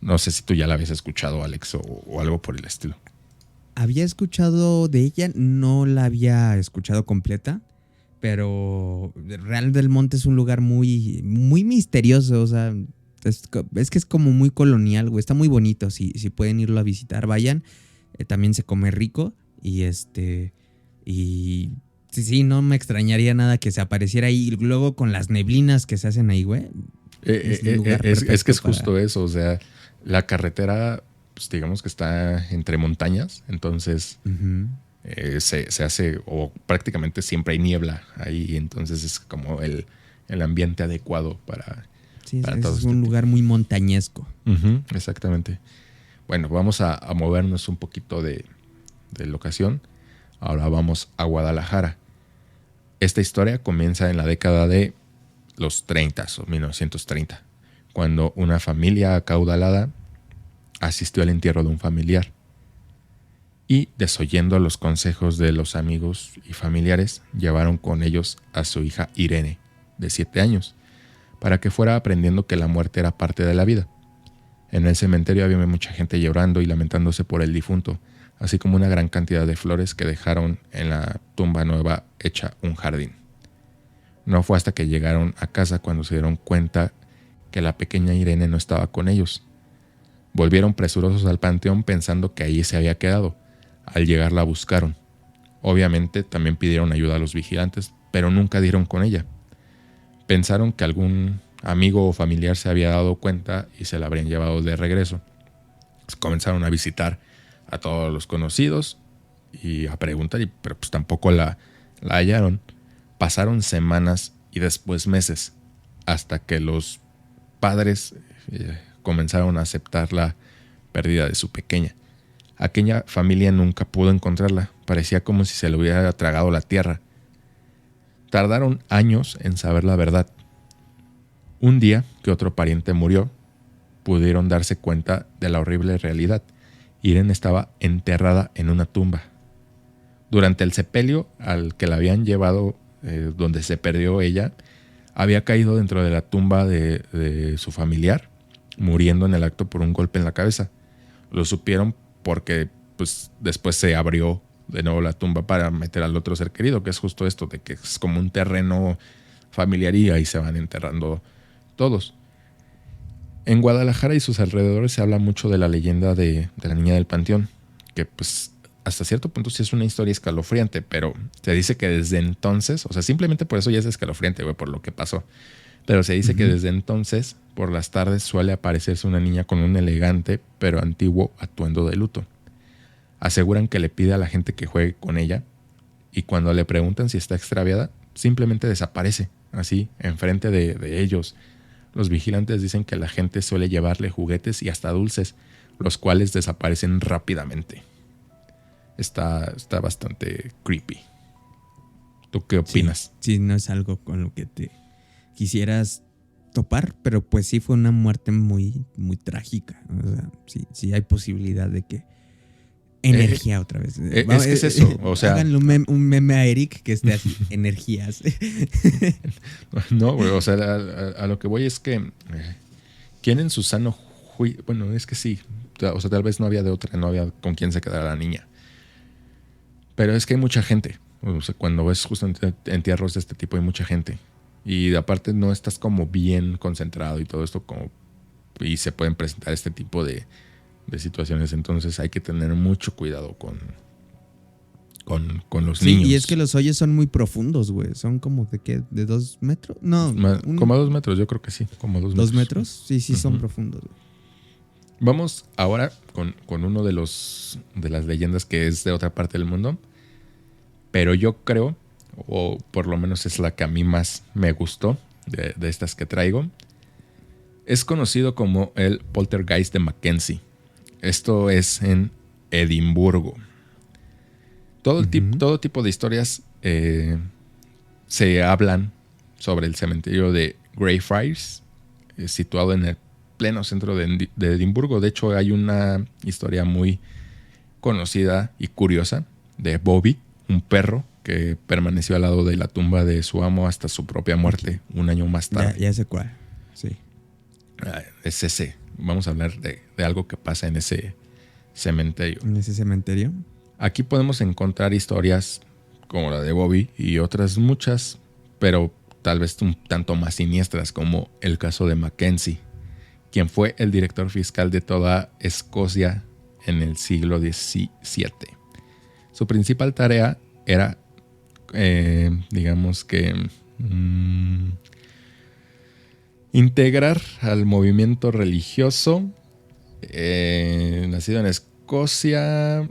No sé si tú ya la habías escuchado, Alex, o algo por el estilo. Había escuchado de ella, no la había escuchado completa, pero Real del Monte es un lugar muy, muy misterioso, o sea, es que es como muy colonial, güey, está muy bonito, si pueden irlo a visitar, vayan, también se come rico y y sí, no me extrañaría nada que se apareciera ahí, y luego con las neblinas que se hacen ahí, güey. Es que es justo eso, o sea, la carretera, pues digamos que está entre montañas, entonces se hace, o prácticamente siempre hay niebla ahí, entonces es como el ambiente adecuado para todo es un lugar muy montañesco. Exactamente. Bueno, vamos a movernos un poquito de locación. Ahora vamos a Guadalajara. Esta historia comienza en la década de los 30 o 1930, cuando una familia acaudalada asistió al entierro de un familiar y, desoyendo los consejos de los amigos y familiares, llevaron con ellos a su hija Irene, de 7 años, para que fuera aprendiendo que la muerte era parte de la vida. En el cementerio había mucha gente llorando y lamentándose por el difunto, así como una gran cantidad de flores que dejaron en la tumba nueva hecha un jardín. No fue hasta que llegaron a casa cuando se dieron cuenta que la pequeña Irene no estaba con ellos. Volvieron presurosos al panteón pensando que allí se había quedado. Al llegar la buscaron. Obviamente también pidieron ayuda a los vigilantes, pero nunca dieron con ella. Pensaron que algún amigo o familiar se había dado cuenta y se la habrían llevado de regreso. Comenzaron a visitar a todos los conocidos y a preguntar, pero pues tampoco la hallaron. Pasaron semanas y después meses, hasta que los padres comenzaron a aceptar la pérdida de su pequeña. Aquella familia nunca pudo encontrarla, parecía como si se le hubiera tragado la tierra. Tardaron años en saber la verdad. Un día que otro pariente murió, pudieron darse cuenta de la horrible realidad. Irene estaba enterrada en una tumba. Durante el sepelio al que la habían llevado, donde se perdió ella, había caído dentro de la tumba de su familiar, muriendo en el acto por un golpe en la cabeza. Lo supieron porque pues, después se abrió de nuevo la tumba para meter al otro ser querido, que es justo esto, de que es como un terreno familiar y ahí se van enterrando todos. En Guadalajara y sus alrededores se habla mucho de la leyenda de la niña del panteón, que pues hasta cierto punto sí es una historia escalofriante, pero se dice que desde entonces, o sea, simplemente por eso ya es escalofriante, güey, por lo que pasó. Pero se dice que desde entonces, por las tardes, suele aparecerse una niña con un elegante pero antiguo atuendo de luto. Aseguran que le pide a la gente que juegue con ella y cuando le preguntan si está extraviada, simplemente desaparece, así, enfrente de ellos. Los vigilantes dicen que la gente suele llevarle juguetes y hasta dulces, los cuales desaparecen rápidamente. Está bastante creepy. ¿Tú qué opinas? Sí, no es algo con lo que te quisieras topar, pero pues sí fue una muerte muy, muy trágica. O sea, sí hay posibilidad de que Energía otra vez. Es que es eso, o sea... Háganle un meme a Eric que esté así, energías. No, güey, o sea, a lo que voy es que... ¿quién en su sano juicio? Bueno, es que sí, o sea, tal vez no había de otra, no había con quién se quedara la niña. Pero es que hay mucha gente, o sea, cuando ves justamente entierros de este tipo hay mucha gente. Y aparte no estás como bien concentrado y todo esto como... Y se pueden presentar este tipo de situaciones. Entonces hay que tener mucho cuidado con los niños. Y es que los hoyos son muy profundos, güey. Son como de ¿qué? ¿De 2 metros? No. Como 2 metros, yo creo que sí. Como 2 metros. ¿2 metros? Sí, son profundos, güey. Vamos ahora con uno de las leyendas que es de otra parte del mundo. Pero yo creo, o por lo menos es la que a mí más me gustó de estas que traigo. Es conocido como el Poltergeist de Mackenzie. Esto es en Edimburgo. Todo tipo de historias se hablan sobre el cementerio de Greyfriars, situado en el pleno centro de Edimburgo. De hecho, hay una historia muy conocida y curiosa de Bobby, un perro que permaneció al lado de la tumba de su amo hasta su propia muerte un año más tarde. Ya sé cuál, sí. Es ese. Vamos a hablar de algo que pasa en ese cementerio. ¿En ese cementerio? Aquí podemos encontrar historias como la de Bobby y otras muchas, pero tal vez un tanto más siniestras, como el caso de Mackenzie, quien fue el director fiscal de toda Escocia en el siglo XVII. Su principal tarea era, digamos que... integrar al movimiento religioso nacido en Escocia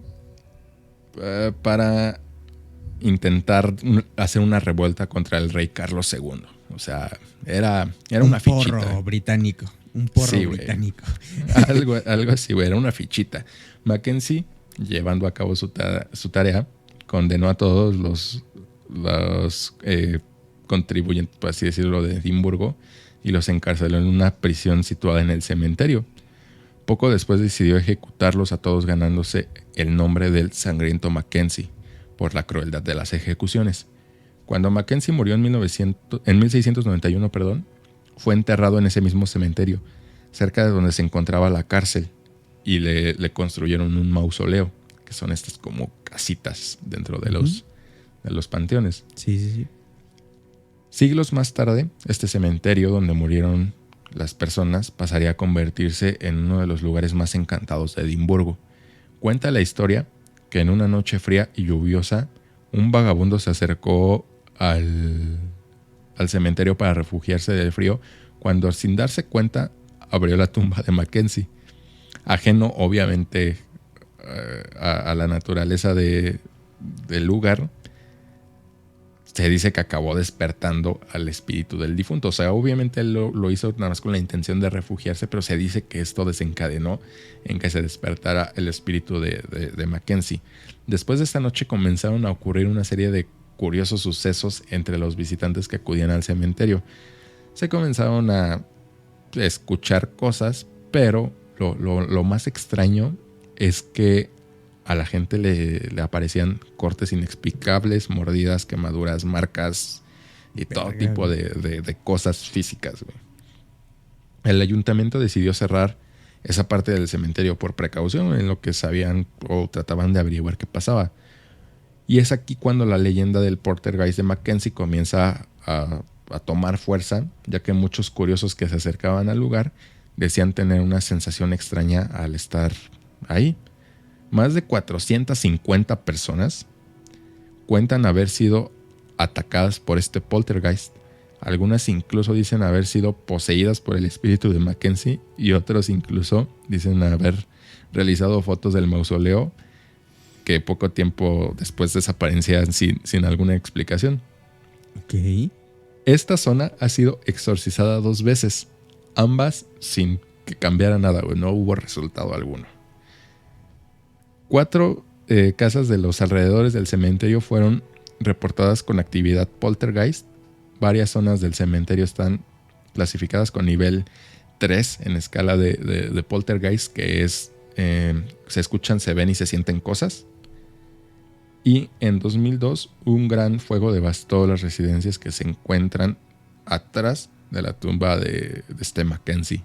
para intentar hacer una revuelta contra el rey Carlos II. O sea, era una fichita. Un porro británico. Sí, británico. Algo así, güey. Era una fichita. Mackenzie, llevando a cabo su tarea, condenó a todos los contribuyentes, por así decirlo, de Edimburgo, y los encarceló en una prisión situada en el cementerio. Poco después decidió ejecutarlos a todos, ganándose el nombre del sangriento Mackenzie por la crueldad de las ejecuciones. Cuando Mackenzie murió en 1691, fue enterrado en ese mismo cementerio, cerca de donde se encontraba la cárcel, y le construyeron un mausoleo, que son estas como casitas dentro de los panteones. Sí. Siglos más tarde, este cementerio donde murieron las personas pasaría a convertirse en uno de los lugares más encantados de Edimburgo. Cuenta la historia que en una noche fría y lluviosa, un vagabundo se acercó al cementerio para refugiarse del frío, cuando sin darse cuenta abrió la tumba de Mackenzie. Ajeno obviamente a la naturaleza del lugar, se dice que acabó despertando al espíritu del difunto. O sea, obviamente él lo hizo nada más con la intención de refugiarse, pero se dice que esto desencadenó en que se despertara el espíritu de Mackenzie. Después de esta noche comenzaron a ocurrir una serie de curiosos sucesos entre los visitantes que acudían al cementerio. Se comenzaron a escuchar cosas, pero lo más extraño es que a la gente le aparecían cortes inexplicables, mordidas, quemaduras, marcas y todo tipo de cosas físicas, güey. El ayuntamiento decidió cerrar esa parte del cementerio por precaución, en lo que sabían o trataban de averiguar qué pasaba. Y es aquí cuando la leyenda del Poltergeist de Mackenzie comienza a tomar fuerza, ya que muchos curiosos que se acercaban al lugar decían tener una sensación extraña al estar ahí. Más de 450 personas cuentan haber sido atacadas por este poltergeist. Algunas incluso dicen haber sido poseídas por el espíritu de Mackenzie, y otros incluso dicen haber realizado fotos del mausoleo que poco tiempo después desaparecían sin alguna explicación. Ok. Esta zona ha sido exorcizada 2 veces, ambas sin que cambiara nada, no hubo resultado alguno. 4 casas de los alrededores del cementerio fueron reportadas con actividad poltergeist. Varias zonas del cementerio están clasificadas con nivel 3 en escala de poltergeist, que es se escuchan, se ven y se sienten cosas. Y en 2002, un gran fuego devastó las residencias que se encuentran atrás de la tumba de Mackenzie.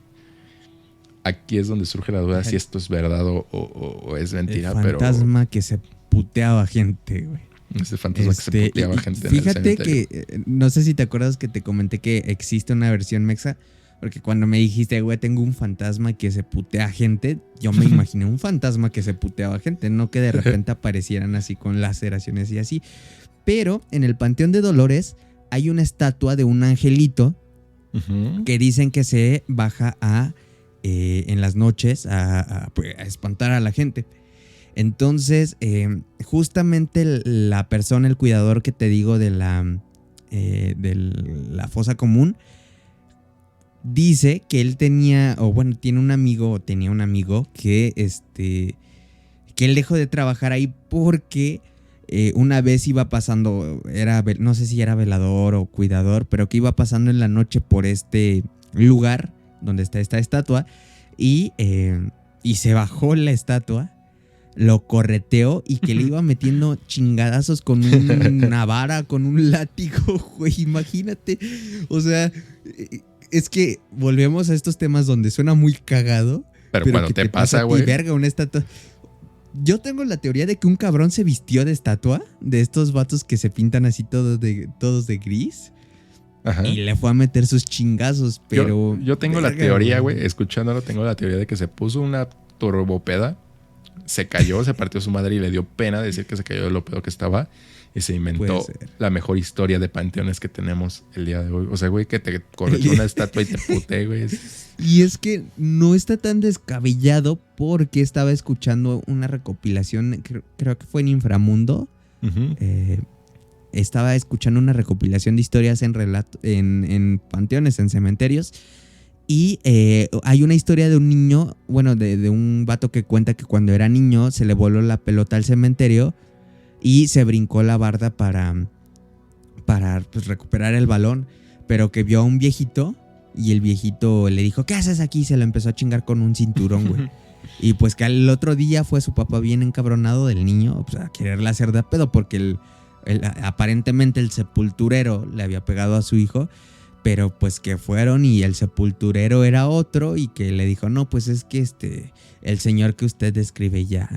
Aquí es donde surge la duda si esto es verdad o es mentira. El fantasma que se puteaba gente, güey. Ese fantasma que se puteaba gente en el fíjate cementerio. que, no sé si te acuerdas que te comenté que existe una versión mexa, porque cuando me dijiste, güey, tengo un fantasma que se putea gente, yo me imaginé un fantasma que se puteaba gente, no que de repente aparecieran así con laceraciones y así. Pero en el Panteón de Dolores hay una estatua de un angelito que dicen que se baja en las noches pues, a espantar a la gente. Entonces, justamente la persona, el cuidador que te digo de la fosa común, dice que él tenía un amigo que él dejó de trabajar ahí porque una vez iba pasando, no sé si era velador o cuidador, pero que iba pasando en la noche por este lugar donde está esta estatua y se bajó la estatua, lo correteó y que le iba metiendo chingadazos con una vara, con un látigo, güey, imagínate. O sea, es que volvemos a estos temas donde suena muy cagado. Pero cuando que te pasa, güey. Verga, una estatua. Yo tengo la teoría de que un cabrón se vistió de estatua, de estos vatos que se pintan así todos de gris. Ajá. Y le fue a meter sus chingazos, pero... Yo tengo la teoría, güey, escuchándolo, tengo la teoría de que se puso una turbopeda, se cayó, se partió su madre y le dio pena decir que se cayó de lo pedo que estaba y se inventó la mejor historia de panteones que tenemos el día de hoy. O sea, güey, que te corrió una estatua y te puté, güey. Y es que no está tan descabellado porque estaba escuchando una recopilación, creo que fue en Inframundo. Estaba escuchando una recopilación de historias en panteones, en cementerios. Y hay una historia de un niño, de un vato que cuenta que cuando era niño se le voló la pelota al cementerio y se brincó la barda para pues, recuperar el balón, pero que vio a un viejito y el viejito le dijo, ¿qué haces aquí? Y se lo empezó a chingar con un cinturón, güey. Y pues que al otro día fue su papá bien encabronado del niño, pues, a quererle hacer de pedo porque aparentemente el sepulturero le había pegado a su hijo. Pero pues que fueron y el sepulturero era otro y que le dijo, no, pues es que el señor que usted describe ya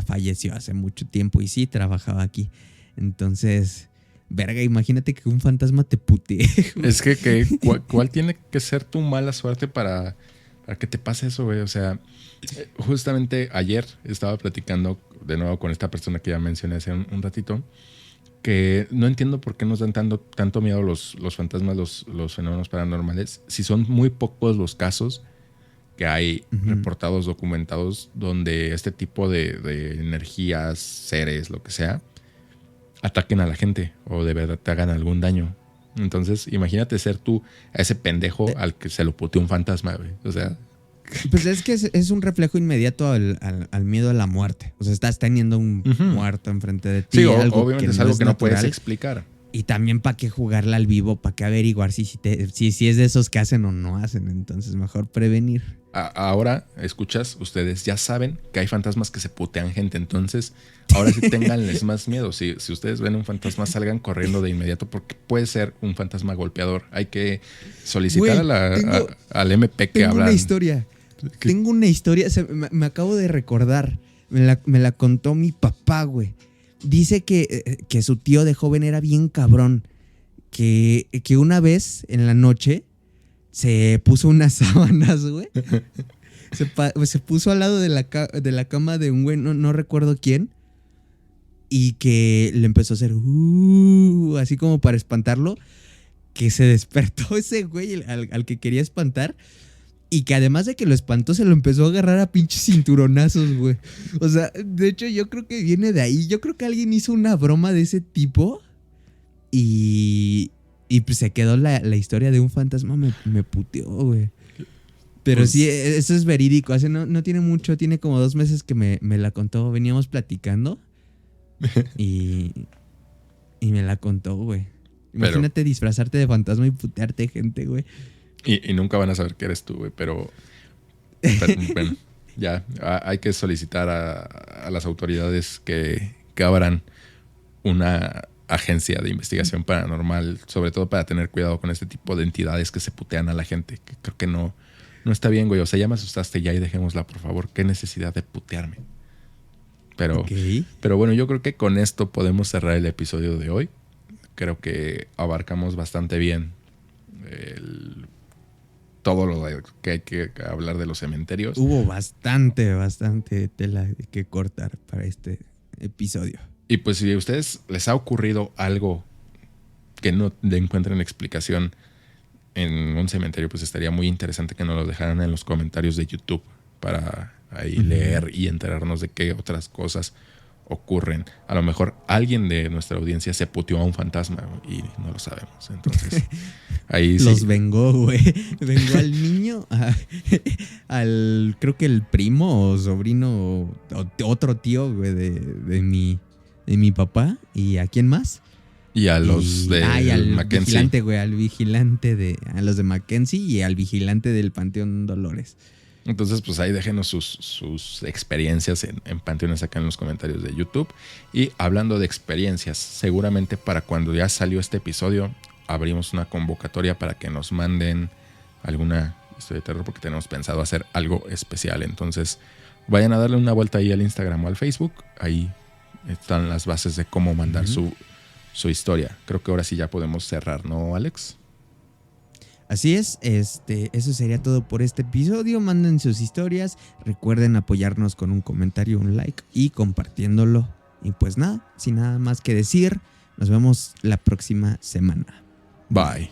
falleció hace mucho tiempo y sí trabajaba aquí. Entonces, verga, imagínate que un fantasma te putee. Es que ¿cuál tiene que ser tu mala suerte para que te pase eso, güey? O sea, justamente ayer estaba platicando de nuevo con esta persona que ya mencioné hace un ratito, que no entiendo por qué nos dan tanto miedo los fantasmas, los fenómenos paranormales, si son muy pocos los casos que hay reportados, documentados, donde este tipo de energías, seres, lo que sea, ataquen a la gente o de verdad te hagan algún daño. Entonces, imagínate ser tú a ese pendejo al que se lo puteó un fantasma, güey. O sea... Pues es que es un reflejo inmediato al miedo a la muerte. O sea, estás teniendo un muerto enfrente de ti. Sí, obviamente es algo que no puedes explicar. Y también para qué jugarla al vivo, para qué averiguar si es de esos que hacen o no hacen. Entonces, mejor prevenir. Ahora, escuchas, ustedes ya saben que hay fantasmas que se putean gente. Entonces, ahora sí tenganles más miedo. Si ustedes ven un fantasma, salgan corriendo de inmediato porque puede ser un fantasma golpeador. Hay que solicitar al MP que hablan. Tengo una historia, me acabo de recordar. Me la contó mi papá, güey. Dice que su tío de joven era bien cabrón. Que una vez en la noche se puso unas sábanas, güey. Se puso al lado de la cama de un güey, no recuerdo quién. Y que le empezó a hacer así como para espantarlo. Que se despertó ese güey al que quería espantar. Y que además de que lo espantó, se lo empezó a agarrar a pinches cinturonazos, güey. O sea, de hecho, yo creo que viene de ahí. Yo creo que alguien hizo una broma de ese tipo. Y pues se quedó la historia de un fantasma. Me puteó, güey. Pero pues, sí, eso es verídico. Hace no tiene mucho, tiene como 2 meses que me la contó. Veníamos platicando. Y me la contó, güey. Imagínate disfrazarte de fantasma y putearte gente, güey. Y nunca van a saber que eres tú, güey, pero bueno. ya hay que solicitar a las autoridades que abran una agencia de investigación paranormal, sobre todo para tener cuidado con este tipo de entidades que se putean a la gente, que creo que no está bien, güey. O sea, ya me asustaste ya y dejémosla, por favor. Qué necesidad de putearme. Pero bueno, yo creo que con esto podemos cerrar el episodio de hoy. Creo que abarcamos bastante bien todo lo que hay que hablar de los cementerios. Hubo bastante tela que cortar para este episodio. Y pues si a ustedes les ha ocurrido algo que no le encuentren explicación en un cementerio, pues estaría muy interesante que nos lo dejaran en los comentarios de YouTube para ahí leer y enterarnos de qué otras cosas ocurren. A lo mejor alguien de nuestra audiencia se puteó a un fantasma y no lo sabemos. Entonces, ahí sí. Los vengó, güey. Vengó al niño, al creo que el primo o sobrino o otro tío, güey, de mi papá. ¿Y a quién más? Y a los de al Mackenzie. Vigilante, güey, a los de Mackenzie y al vigilante del Panteón Dolores. Entonces, pues ahí déjenos sus experiencias en Panteones acá en los comentarios de YouTube. Y hablando de experiencias, seguramente para cuando ya salió este episodio, abrimos una convocatoria para que nos manden alguna historia de terror, porque tenemos pensado hacer algo especial. Entonces, vayan a darle una vuelta ahí al Instagram o al Facebook. Ahí están las bases de cómo mandar su historia. Creo que ahora sí ya podemos cerrar, ¿no, Alex? Así es, eso sería todo por este episodio. Manden sus historias, recuerden apoyarnos con un comentario, un like y compartiéndolo. Y pues nada, sin nada más que decir, nos vemos la próxima semana. Bye.